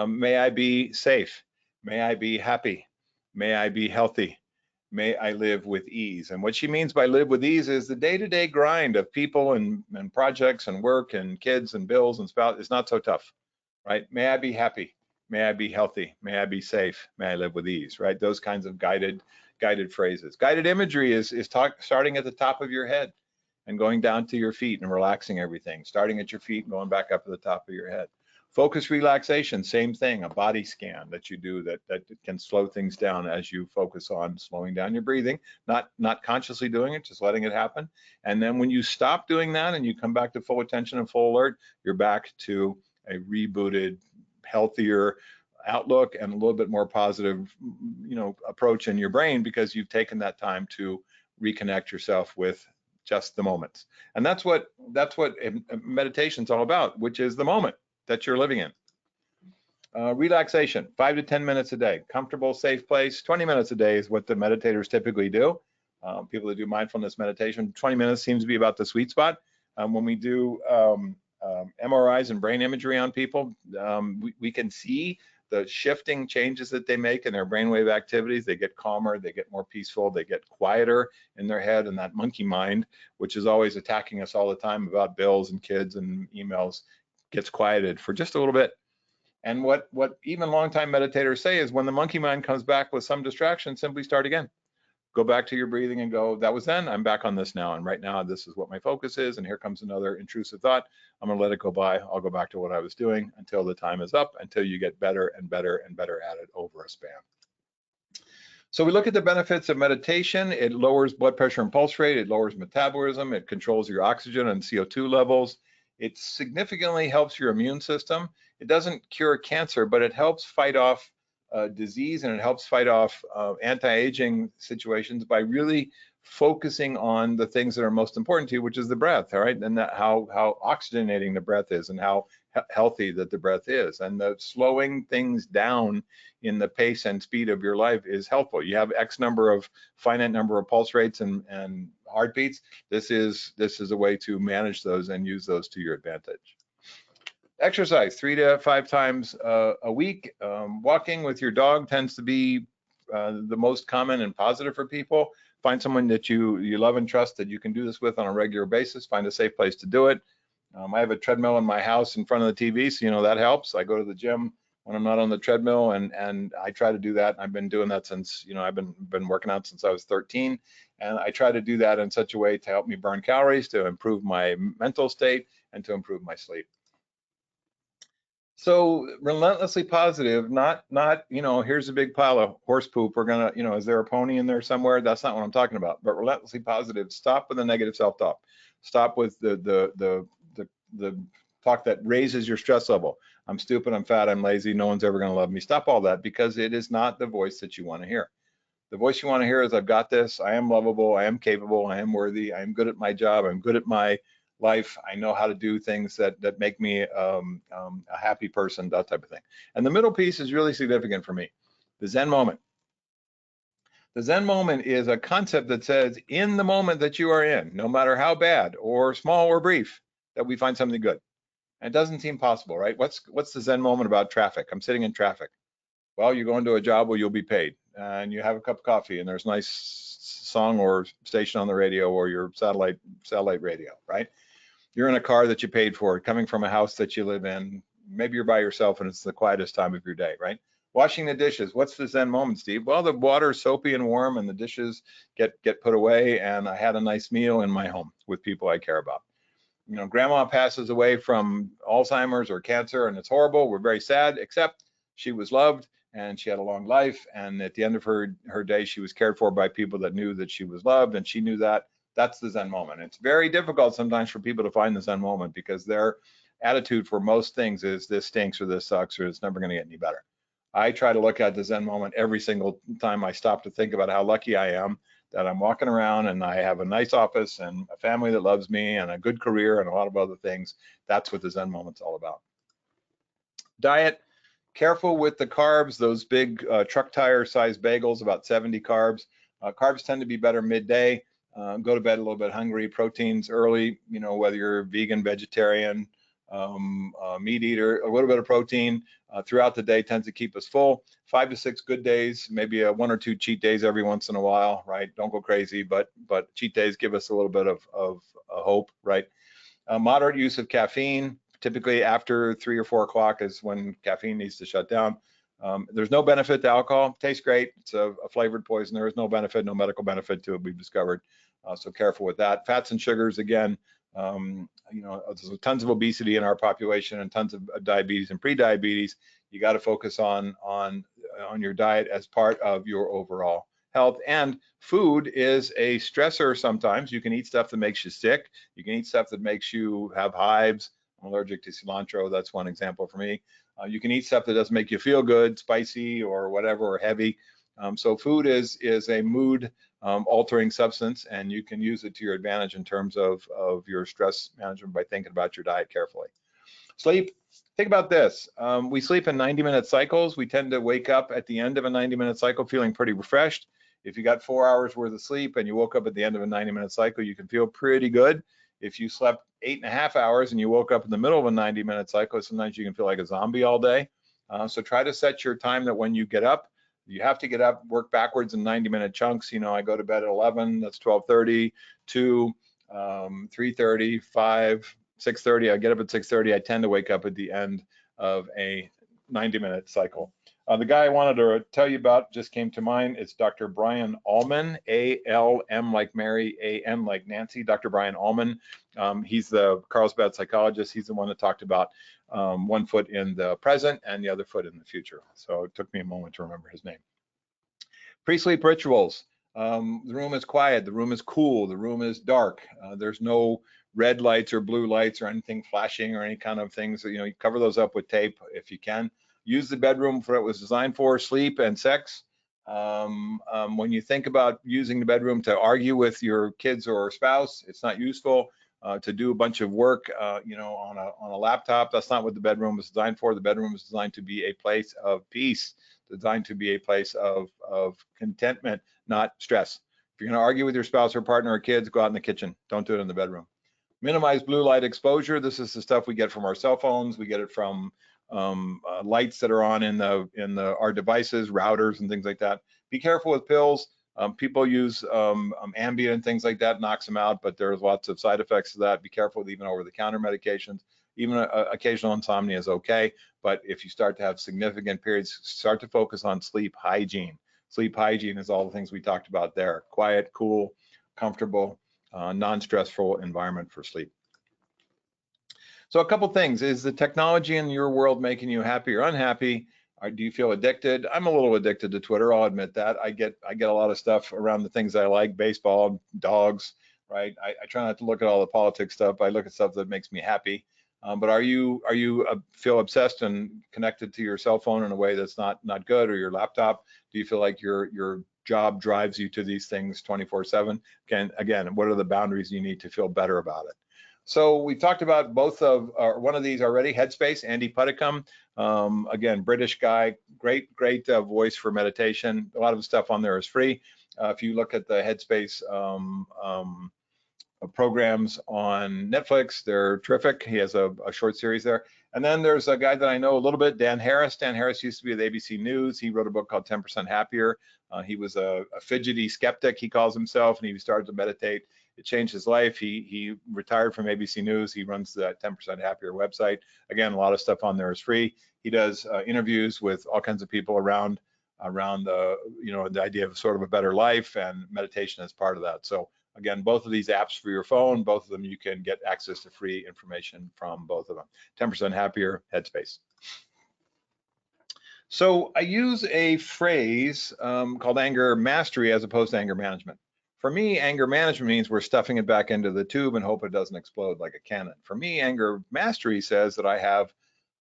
May I be safe. May I be happy. May I be healthy. May I live with ease. And what she means by live with ease is the day-to-day grind of people and projects and work and kids and bills and spouse is not so tough, right? May I be happy. May I be healthy. May I be safe. May I live with ease, right? Those kinds of guided phrases. Guided imagery is starting at the top of your head and going down to your feet and relaxing everything, starting at your feet and going back up to the top of your head. Focus relaxation, same thing, a body scan that you do that can slow things down as you focus on slowing down your breathing, not consciously doing it, just letting it happen. And then when you stop doing that and you come back to full attention and full alert, you're back to a rebooted, healthier outlook and a little bit more positive, approach in your brain, because you've taken that time to reconnect yourself with just the moments. And that's what meditation's all about, which is the moment that you're living in. Relaxation, 5 to 10 minutes a day, comfortable, safe place. 20 minutes a day is what the meditators typically do. People that do mindfulness meditation, 20 minutes seems to be about the sweet spot. When we do MRIs and brain imagery on people, we can see the shifting changes that they make in their brainwave activities. They get calmer, they get more peaceful, they get quieter in their head, and that monkey mind, which is always attacking us all the time about bills and kids and emails, gets quieted for just a little bit. And what even longtime meditators say is when the monkey mind comes back with some distraction, simply start again. Go back to your breathing and go, that was then, I'm back on this now. And right now, this is what my focus is. And here comes another intrusive thought. I'm gonna let it go by. I'll go back to what I was doing until the time is up, until you get better and better and better at it over a span. So we look at the benefits of meditation. It lowers blood pressure and pulse rate. It lowers metabolism. It controls your oxygen and CO2 levels. It significantly helps your immune system. It doesn't cure cancer, but it helps fight off disease, and it helps fight off anti-aging situations by really focusing on the things that are most important to you, which is the breath, all right? And how oxygenating the breath is and how healthy that the breath is. And the slowing things down in the pace and speed of your life is helpful. You have finite number of pulse rates and heartbeats. This is a way to manage those and use those to your advantage. Exercise 3 to 5 times a week. Walking with your dog tends to be the most common and positive for people. Find someone that you love and trust that you can do this with on a regular basis. Find a safe place to do it. I have a treadmill in my house in front of the TV, so that helps. I go to the gym when I'm not on the treadmill, and I try to do that. I've been doing that since, I've been working out since I was 13, and I try to do that in such a way to help me burn calories, to improve my mental state, and to improve my sleep. So relentlessly positive, not here's a big pile of horse poop. We're gonna, is there a pony in there somewhere? That's not what I'm talking about. But relentlessly positive. Stop with the negative self-talk. Stop with the talk that raises your stress level. I'm stupid, I'm fat, I'm lazy, no one's ever gonna love me. Stop all that, because it is not the voice that you want to hear. The voice you want to hear is, I've got this, I am lovable, I am capable, I am worthy, I am good at my job, I'm good at my life, I know how to do things that make me a happy person, that type of thing. And the middle piece is really significant for me, the Zen moment. The Zen moment is a concept that says, in the moment that you are in, no matter how bad or small or brief, that we find something good. And it doesn't seem possible, right? What's the Zen moment about traffic? I'm sitting in traffic. Well, you're going to a job where you'll be paid, and you have a cup of coffee, and there's a nice song or station on the radio, or your satellite radio, right? You're in a car that you paid for, coming from a house that you live in. Maybe you're by yourself and it's the quietest time of your day, right? Washing the dishes. What's the Zen moment, Steve? Well, the water's soapy and warm and the dishes get put away, and I had a nice meal in my home with people I care about. Grandma passes away from Alzheimer's or cancer, and it's horrible. We're very sad, except she was loved and she had a long life. And at the end of her day, she was cared for by people that knew that she was loved, and she knew that. That's the Zen moment. It's very difficult sometimes for people to find the Zen moment, because their attitude for most things is, this stinks or this sucks or it's never going to get any better. I try to look at the Zen moment every single time I stop to think about how lucky I am that I'm walking around and I have a nice office and a family that loves me and a good career and a lot of other things. That's what the Zen moment's all about. Diet, careful with the carbs, those big truck tire sized bagels, about 70 carbs. Carbs tend to be better midday. Go to bed a little bit hungry. Proteins early, whether you're vegan, vegetarian, meat eater, a little bit of protein throughout the day tends to keep us full. 5 to 6 good days, maybe 1 or 2 cheat days every once in a while, right? Don't go crazy, but cheat days give us a little bit of hope, right? Moderate use of caffeine, Typically after 3 or 4 o'clock is when caffeine needs to shut down. There's no benefit to alcohol. Tastes great. It's a flavored poison. There is no benefit, no medical benefit to it, we've discovered. So careful with that. Fats and sugars, again, you know, there's tons of obesity in our population and tons of diabetes and pre-diabetes. You got to focus on your diet as part of your overall health. And food is a stressor sometimes. You can eat stuff that makes you sick. You can eat stuff that makes you have hives. I'm allergic to cilantro. That's one example for me. You can eat stuff that doesn't make you feel good, spicy or whatever, or heavy. So food is a mood altering substance, and you can use it to your advantage in terms of your stress management by thinking about your diet carefully. Sleep, think about this. We sleep in 90-minute cycles. We tend to wake up at the end of a 90-minute cycle feeling pretty refreshed. If you got 4 hours worth of sleep and you woke up at the end of a 90-minute cycle, you can feel pretty good. If you slept 8.5 hours and you woke up in the middle of a 90-minute cycle, sometimes you can feel like a zombie all day. So try to set your time that when you get up, you have to get up, work backwards in 90-minute chunks. You know, I go to bed at 11, that's 12:30, 2, 3:30, 5, 6:30. I get up at 6:30. I tend to wake up at the end of a 90-minute cycle. The guy I wanted to tell you about just came to mind. It's Dr. Brian Allman, A-L-M like Mary, A-N like Nancy, Dr. Brian Allman. He's the Carlsbad psychologist. He's the one that talked about 1 foot in the present and the other foot in the future. So it took me a moment to remember his name. Pre-sleep rituals. The room is quiet, the room is cool, the room is dark. There's no red lights or blue lights or anything flashing or any kind of things. You know, you cover those up with tape if you can. Use the bedroom for what it was designed for, sleep and sex. When you think about using the bedroom to argue with your kids or spouse, it's not useful. To do a bunch of work, you know, on a laptop, that's not what the bedroom was designed for. The bedroom was designed to be a place of peace, designed to be a place of contentment, not stress. If you're going to argue with your spouse or partner or kids, go out in the kitchen. Don't do it in the bedroom. Minimize blue light exposure. This is the stuff we get from our cell phones. We get it from lights that are on in our devices, routers and things like that. Be careful with pills. People use Ambien and things like that, knocks them out, but there's lots of side effects to that. Be careful with even over-the-counter medications. Even occasional insomnia is okay, but if you start to have significant periods, start to focus on sleep hygiene. Sleep hygiene is all the things we talked about there. Quiet, cool, comfortable, non-stressful environment for sleep. So a couple things. Is the technology in your world making you happy or unhappy? Or do you feel addicted? I'm a little addicted to Twitter, I'll admit that. I get a lot of stuff around the things I like, baseball, dogs, right? I try not to look at all the politics stuff. I look at stuff that makes me happy. But are you feel obsessed and connected to your cell phone in a way that's not good, or your laptop? Do you feel like your job drives you to these things 24/7? Again, what are the boundaries you need to feel better about it? So we talked about both of one of these already, Headspace, Andy Puddicombe. Again, British guy, great voice for meditation. A lot of the stuff on there is free. If you look at the Headspace programs on Netflix, they're terrific. He has a short series there. And then there's a guy that I know a little bit, Dan Harris. Dan Harris used to be with ABC News. He wrote a book called 10% Happier. He was a fidgety skeptic, he calls himself, and he started to meditate. It changed his life. He retired from ABC News. He runs the 10% Happier website. Again, a lot of stuff on there is free. He does interviews with all kinds of people around the idea of sort of a better life, and meditation is part of that. So again, both of these apps for your phone, both of them you can get access to free information from both of them. 10% Happier, Headspace. So I use a phrase called anger mastery as opposed to anger management. For me, anger management means we're stuffing it back into the tube and hope it doesn't explode like a cannon. For me, anger mastery says that I have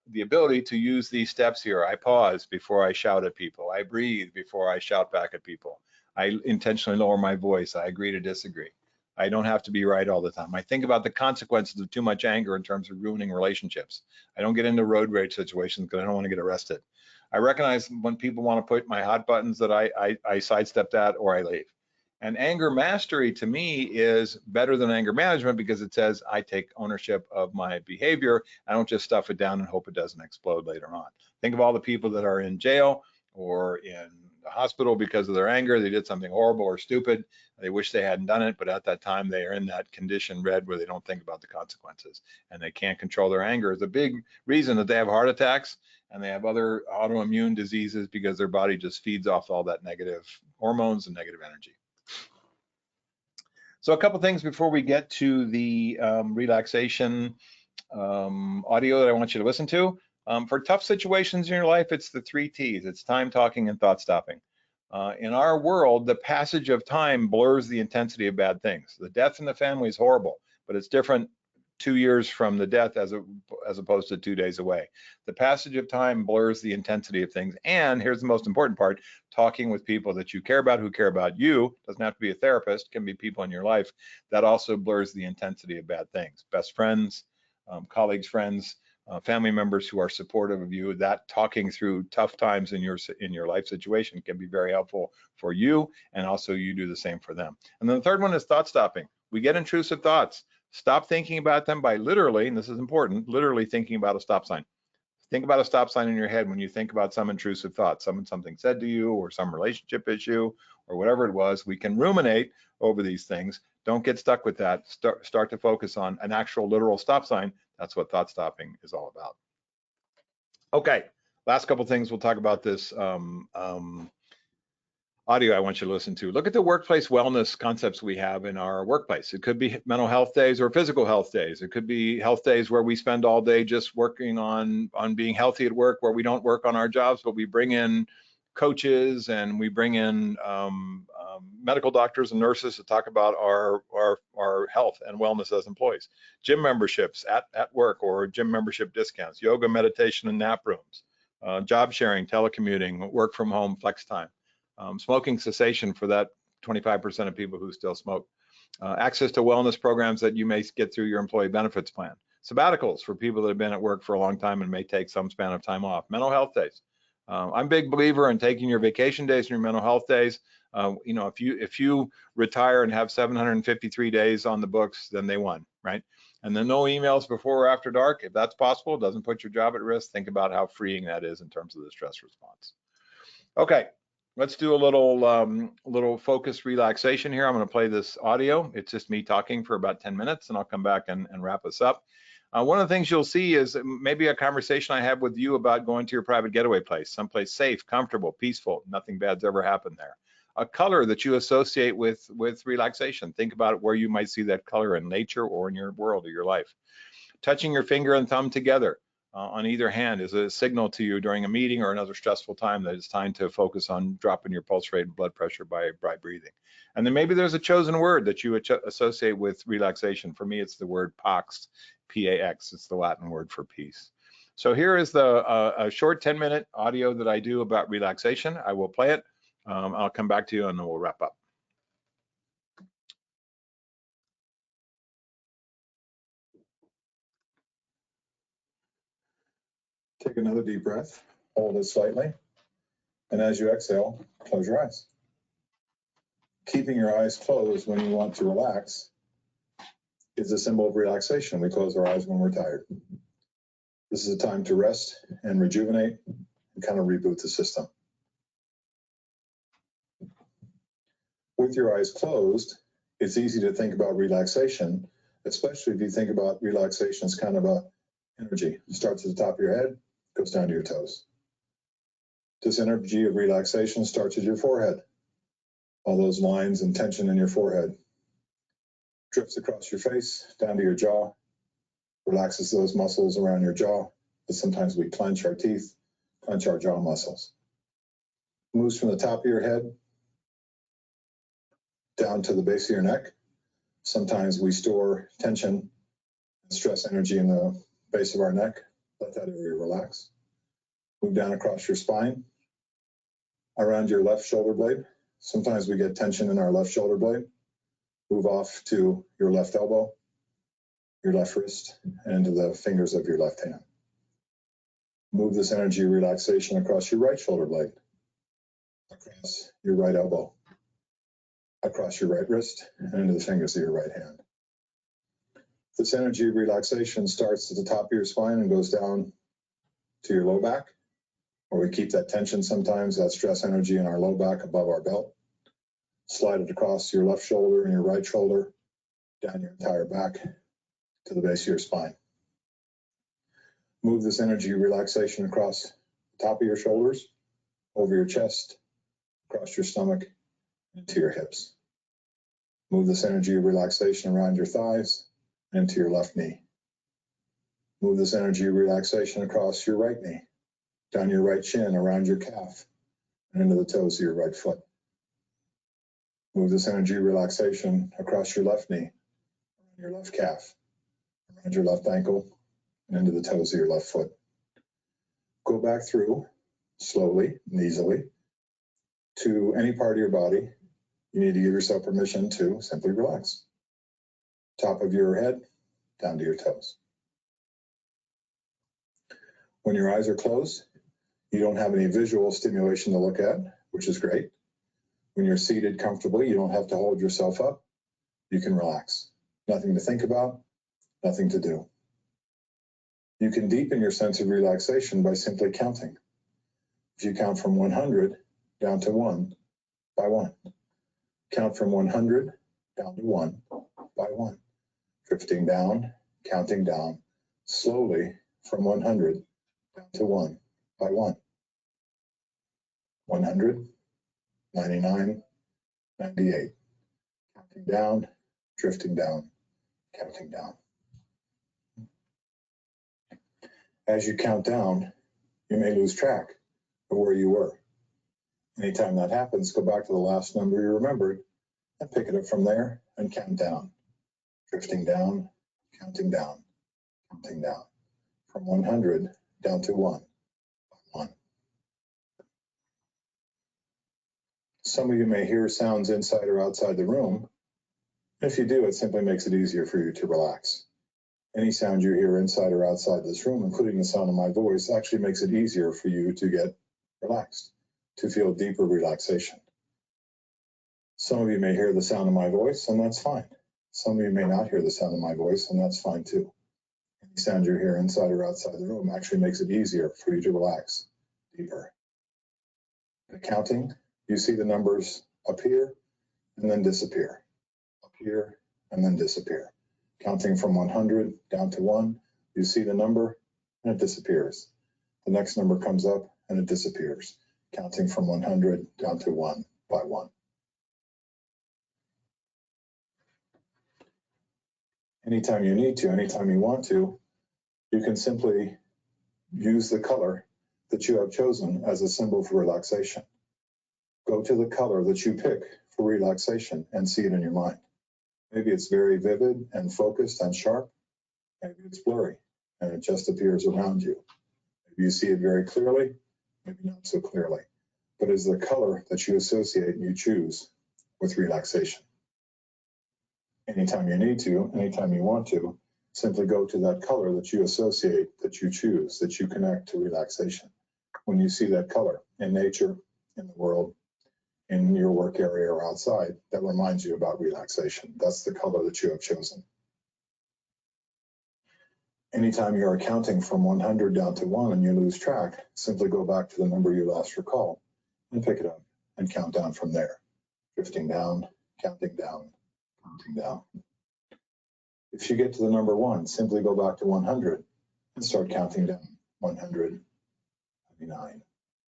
the ability to use these steps here. I pause before I shout at people. I breathe before I shout back at people. I intentionally lower my voice. I agree to disagree. I don't have to be right all the time. I think about the consequences of too much anger in terms of ruining relationships. I don't get into road rage situations because I don't want to get arrested. I recognize when people want to put my hot buttons that I sidestep that or I leave. And anger mastery to me is better than anger management because it says I take ownership of my behavior. I don't just stuff it down and hope it doesn't explode later on. Think of all the people that are in jail or in the hospital because of their anger. They did something horrible or stupid. They wish they hadn't done it, but at that time they are in that condition red where they don't think about the consequences and they can't control their anger. Is a big reason that they have heart attacks and they have other autoimmune diseases because their body just feeds off all that negative hormones and negative energy. So a couple things before we get to the relaxation audio that I want you to listen to. For tough situations in your life, it's the 3 T's. It's time, talking, and thought stopping. In our world, the passage of time blurs the intensity of bad things. The death in the family is horrible, but it's different 2 years from the death as opposed to 2 days away. The passage of time blurs the intensity of things. And here's the most important part, talking with people that you care about, who care about you. Doesn't have to be a therapist, can be people in your life. That also blurs the intensity of bad things. Best friends, colleagues, friends, family members who are supportive of you. That talking through tough times in your life situation can be very helpful for you, and also you do the same for them. And then the third one is thought stopping. We get intrusive thoughts. Stop thinking about them by literally, and this is important, literally thinking about a stop sign. Think about a stop sign in your head when you think about some intrusive thought, something said to you or some relationship issue or whatever it was. We can ruminate over these things. Don't get stuck with that. Start to focus on an actual literal stop sign. That's what thought stopping is all about. Okay, last couple things we'll talk about this audio I want you to listen to. Look at the workplace wellness concepts we have in our workplace. It could be mental health days or physical health days. It could be health days where we spend all day just working on being healthy at work, where we don't work on our jobs, but we bring in coaches and we bring in medical doctors and nurses to talk about our health and wellness as employees. Gym memberships at work or gym membership discounts, yoga, meditation, and nap rooms, job sharing, telecommuting, work from home, flex time. Smoking cessation for that 25% of people who still smoke. Access to wellness programs that you may get through your employee benefits plan. Sabbaticals for people that have been at work for a long time and may take some span of time off. Mental health days. I'm a big believer in taking your vacation days and your mental health days. You know, if you retire and have 753 days on the books, then they won, right? And then no emails before or after dark. If that's possible, doesn't put your job at risk, think about how freeing that is in terms of the stress response. Okay. Let's do a little focused relaxation here. I'm going to play this audio. It's just me talking for about 10 minutes, and I'll come back and wrap us up. One of the things you'll see is maybe a conversation I have with you about going to your private getaway place, someplace safe, comfortable, peaceful, nothing bad's ever happened there. A color that you associate with relaxation. Think about where you might see that color in nature or in your world or your life. Touching your finger and thumb together on either hand is a signal to you during a meeting or another stressful time that it's time to focus on dropping your pulse rate and blood pressure by breathing. And then maybe there's a chosen word that you associate with relaxation. For me, it's the word PAX, P-A-X. It's the Latin word for peace. So here is a short 10-minute audio that I do about relaxation. I will play it. I'll come back to you and then we'll wrap up. Take another deep breath, hold it slightly, and as you exhale, close your eyes. Keeping your eyes closed when you want to relax is a symbol of relaxation. We close our eyes when we're tired. This is a time to rest and rejuvenate and kind of reboot the system. With your eyes closed, it's easy to think about relaxation, especially if you think about relaxation as kind of a energy. It starts at the top of your head, goes down to your toes. This energy of relaxation starts at your forehead. All those lines and tension in your forehead drifts across your face, down to your jaw, relaxes those muscles around your jaw. But sometimes we clench our teeth, clench our jaw muscles. Moves from the top of your head down to the base of your neck. Sometimes we store tension and stress energy in the base of our neck. Let that area relax. Move down across your spine, around your left shoulder blade. Sometimes we get tension in our left shoulder blade. Move off to your left elbow, your left wrist, and to the fingers of your left hand. Move this energy of relaxation across your right shoulder blade, across your right elbow, across your right wrist, and into the fingers of your right hand. This energy of relaxation starts at the top of your spine and goes down to your low back, where we keep that tension sometimes, that stress energy in our low back above our belt. Slide it across your left shoulder and your right shoulder, down your entire back to the base of your spine. Move this energy relaxation across the top of your shoulders, over your chest, across your stomach, into your hips. Move this energy relaxation around your thighs and into your left knee. Move this energy relaxation across your right knee, down your right shin, around your calf, and into the toes of your right foot. Move this energy relaxation across your left knee, around your left calf, around your left ankle, and into the toes of your left foot. Go back through slowly and easily to any part of your body you need to give yourself permission to simply relax. Top of your head, down to your toes. When your eyes are closed, you don't have any visual stimulation to look at, which is great. When you're seated comfortably, you don't have to hold yourself up. You can relax. Nothing to think about, nothing to do. You can deepen your sense of relaxation by simply counting. If you count from 100 down to 1 by 1. Count from 100 down to 1 by 1. Drifting down, counting down, slowly from 100 down to 1 by 1. 100, 99, 98. Counting down, drifting down, counting down. As you count down, you may lose track of where you were. Anytime that happens, go back to the last number you remembered and pick it up from there and count down. Drifting down, counting down, counting down. From 100 down to 1 by 1. Some of you may hear sounds inside or outside the room. If you do, it simply makes it easier for you to relax. Any sound you hear inside or outside this room, including the sound of my voice, actually makes it easier for you to get relaxed, to feel deeper relaxation. Some of you may hear the sound of my voice, and that's fine. Some of you may not hear the sound of my voice, and that's fine too. Any sound you hear inside or outside the room actually makes it easier for you to relax deeper. The counting, you see the numbers appear and then disappear, appear and then disappear. Counting from 100 down to 1, you see the number and it disappears. The next number comes up and it disappears. Counting from 100 down to 1 by 1. Anytime you need to, anytime you want to, you can simply use the color that you have chosen as a symbol for relaxation. Go to the color that you pick for relaxation and see it in your mind. Maybe it's very vivid and focused and sharp. Maybe it's blurry and it just appears around you. Maybe you see it very clearly, maybe not so clearly. But it's the color that you associate and you choose with relaxation. Anytime you need to, anytime you want to, simply go to that color that you associate, that you choose, that you connect to relaxation. When you see that color in nature, in the world, in your work area or outside, that reminds you about relaxation. That's the color that you have chosen. Anytime you are counting from 100 down to 1 and you lose track, simply go back to the number you last recall and pick it up and count down from there. Drifting down, counting down, counting down. If you get to the number 1, simply go back to 100 and start counting down. 100, 99,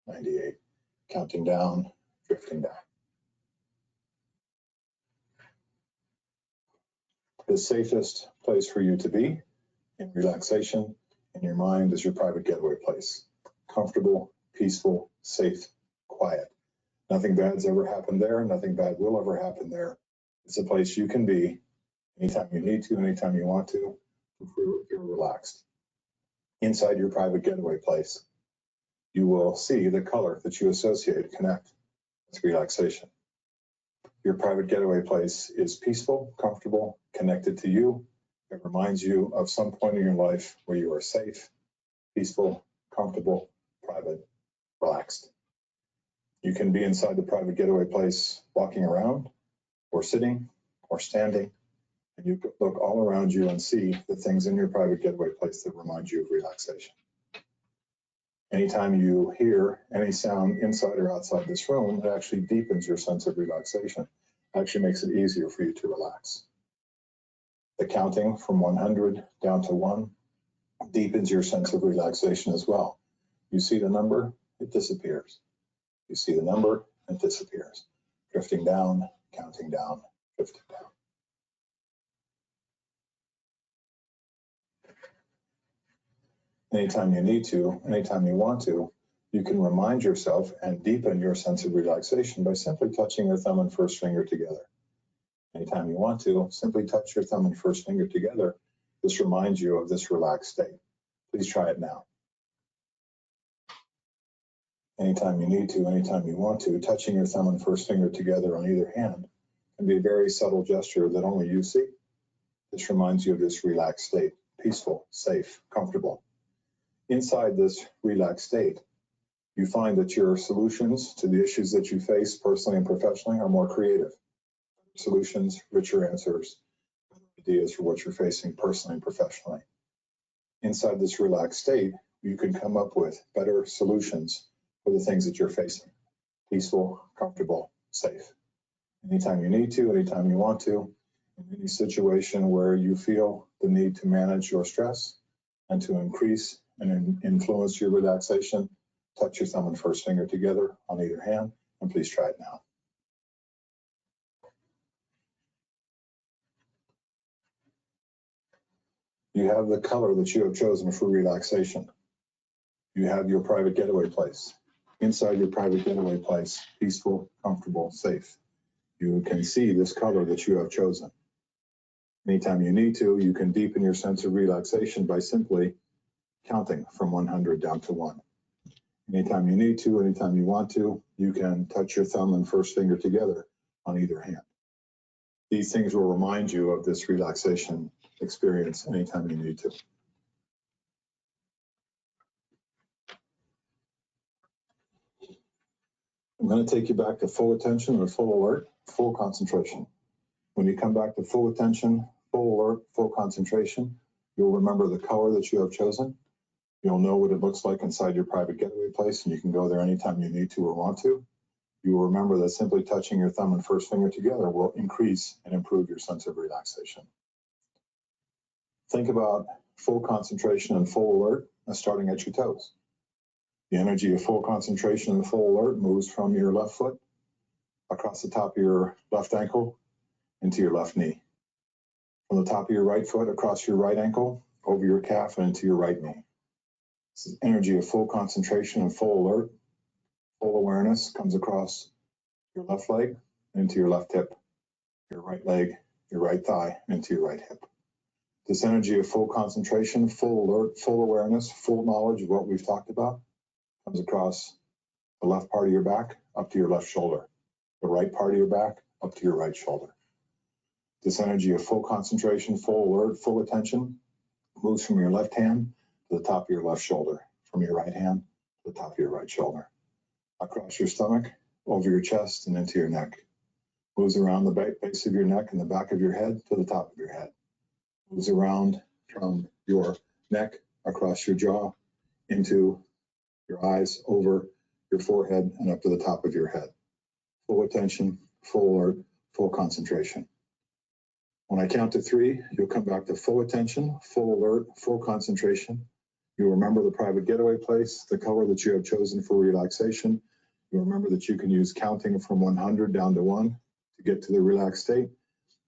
98, counting down, drifting down. The safest place for you to be in relaxation in your mind is your private getaway place. Comfortable, peaceful, safe, quiet. Nothing bad's ever happened there. Nothing bad will ever happen there. It's a place you can be anytime you need to, anytime you want to, if you're relaxed. Inside your private getaway place, you will see the color that you associate, connect with relaxation. Your private getaway place is peaceful, comfortable, connected to you. It reminds you of some point in your life where you are safe, peaceful, comfortable, private, relaxed. You can be inside the private getaway place walking around or sitting or standing, and you can look all around you and see the things in your private getaway place that remind you of relaxation. Anytime you hear any sound inside or outside this room, it actually deepens your sense of relaxation. Actually makes it easier for you to relax. The counting from 100 down to 1 deepens your sense of relaxation as well. You see the number, it disappears. You see the number, it disappears. Drifting down, counting down, drifting down. Anytime you need to, anytime you want to, you can remind yourself and deepen your sense of relaxation by simply touching your thumb and first finger together. Anytime you want to, simply touch your thumb and first finger together. This reminds you of this relaxed state. Please try it now. Anytime you need to, anytime you want to, touching your thumb and first finger together on either hand can be a very subtle gesture that only you see. This reminds you of this relaxed state, peaceful, safe, comfortable. Inside this relaxed state, you find that your solutions to the issues that you face personally and professionally are more creative. Solutions, richer answers, ideas for what you're facing personally and professionally. Inside this relaxed state, you can come up with better solutions for the things that you're facing. Peaceful, comfortable, safe. Anytime you need to, anytime you want to, in any situation where you feel the need to manage your stress and to increase and influence your relaxation, touch your thumb and first finger together on either hand, and please try it now. You have the color that you have chosen for relaxation. You have your private getaway place. Inside your private getaway place, peaceful, comfortable, safe. You can see this color that you have chosen. Anytime you need to, you can deepen your sense of relaxation by simply counting from 100 down to 1. Anytime you need to, anytime you want to, you can touch your thumb and first finger together on either hand. These things will remind you of this relaxation experience anytime you need to. I'm going to take you back to full attention or full alert, full concentration. When you come back to full attention, full alert, full concentration, you'll remember the color that you have chosen. You'll know what it looks like inside your private getaway place, and you can go there anytime you need to or want to. You will remember that simply touching your thumb and first finger together will increase and improve your sense of relaxation. Think about full concentration and full alert as starting at your toes. The energy of full concentration and full alert moves from your left foot across the top of your left ankle into your left knee. From the top of your right foot across your right ankle, over your calf and into your right knee. This is energy of full concentration and full alert. Full awareness comes across your left leg into your left hip, your right leg, your right thigh, into your right hip. This energy of full concentration, full alert, full awareness, full knowledge of what we've talked about comes across the left part of your back up to your left shoulder, the right part of your back up to your right shoulder. This energy of full concentration, full alert, full attention moves from your left hand to the top of your left shoulder, from your right hand to the top of your right shoulder, across your stomach, over your chest, and into your neck. Moves around the base of your neck and the back of your head to the top of your head. Moves around from your neck, across your jaw, into your eyes, over your forehead, and up to the top of your head. Full attention, full alert, full concentration. When I count to 3, you'll come back to full attention, full alert, full concentration. You'll remember the private getaway place, the color that you have chosen for relaxation. You'll remember that you can use counting from 100 down to 1 to get to the relaxed state.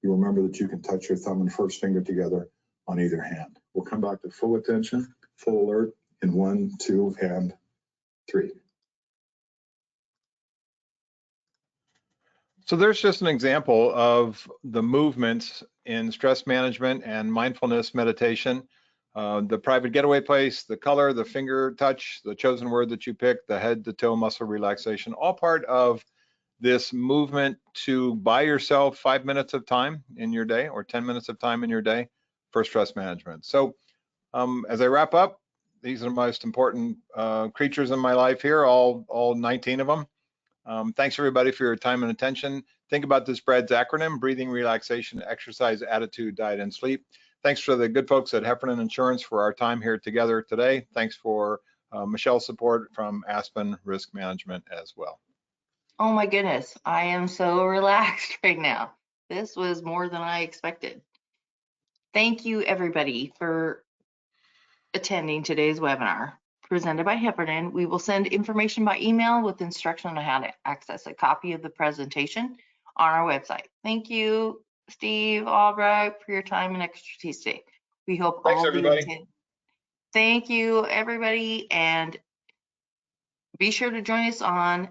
You'll remember that you can touch your thumb and first finger together on either hand. We'll come back to full attention, full alert in 1, 2, and 3. So there's just an example of the movements in stress management and mindfulness meditation. The private getaway place, the color, the finger touch, the chosen word that you picked, the head to toe muscle relaxation, all part of this movement to buy yourself 5 minutes of time in your day or 10 minutes of time in your day for stress management. So as I wrap up, these are the most important creatures in my life here, all 19 of them. Thanks everybody for your time and attention. Think about this BRADS acronym: breathing, relaxation, exercise, attitude, diet, and sleep. Thanks to the good folks at Heffernan Insurance for our time here together today. Thanks for Michelle's support from Aspen Risk Management as well. Oh my goodness, I am so relaxed right now. This was more than I expected. Thank you, everybody, for attending today's webinar presented by Heffernan. We will send information by email with instruction on how to access a copy of the presentation on our website. Thank you, Steve Albright, for your time and expertise today. We hope Thanks, all of you everybody. attend. Thank you, everybody, and be sure to join us on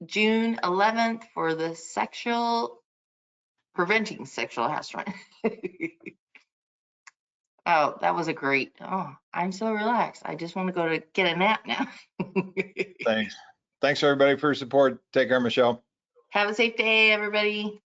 June 11th for the preventing sexual harassment. Oh, that was a great, oh, I'm so relaxed. I just want to go to get a nap now. Thanks. Thanks, everybody, for your support. Take care, Michelle. Have a safe day, everybody.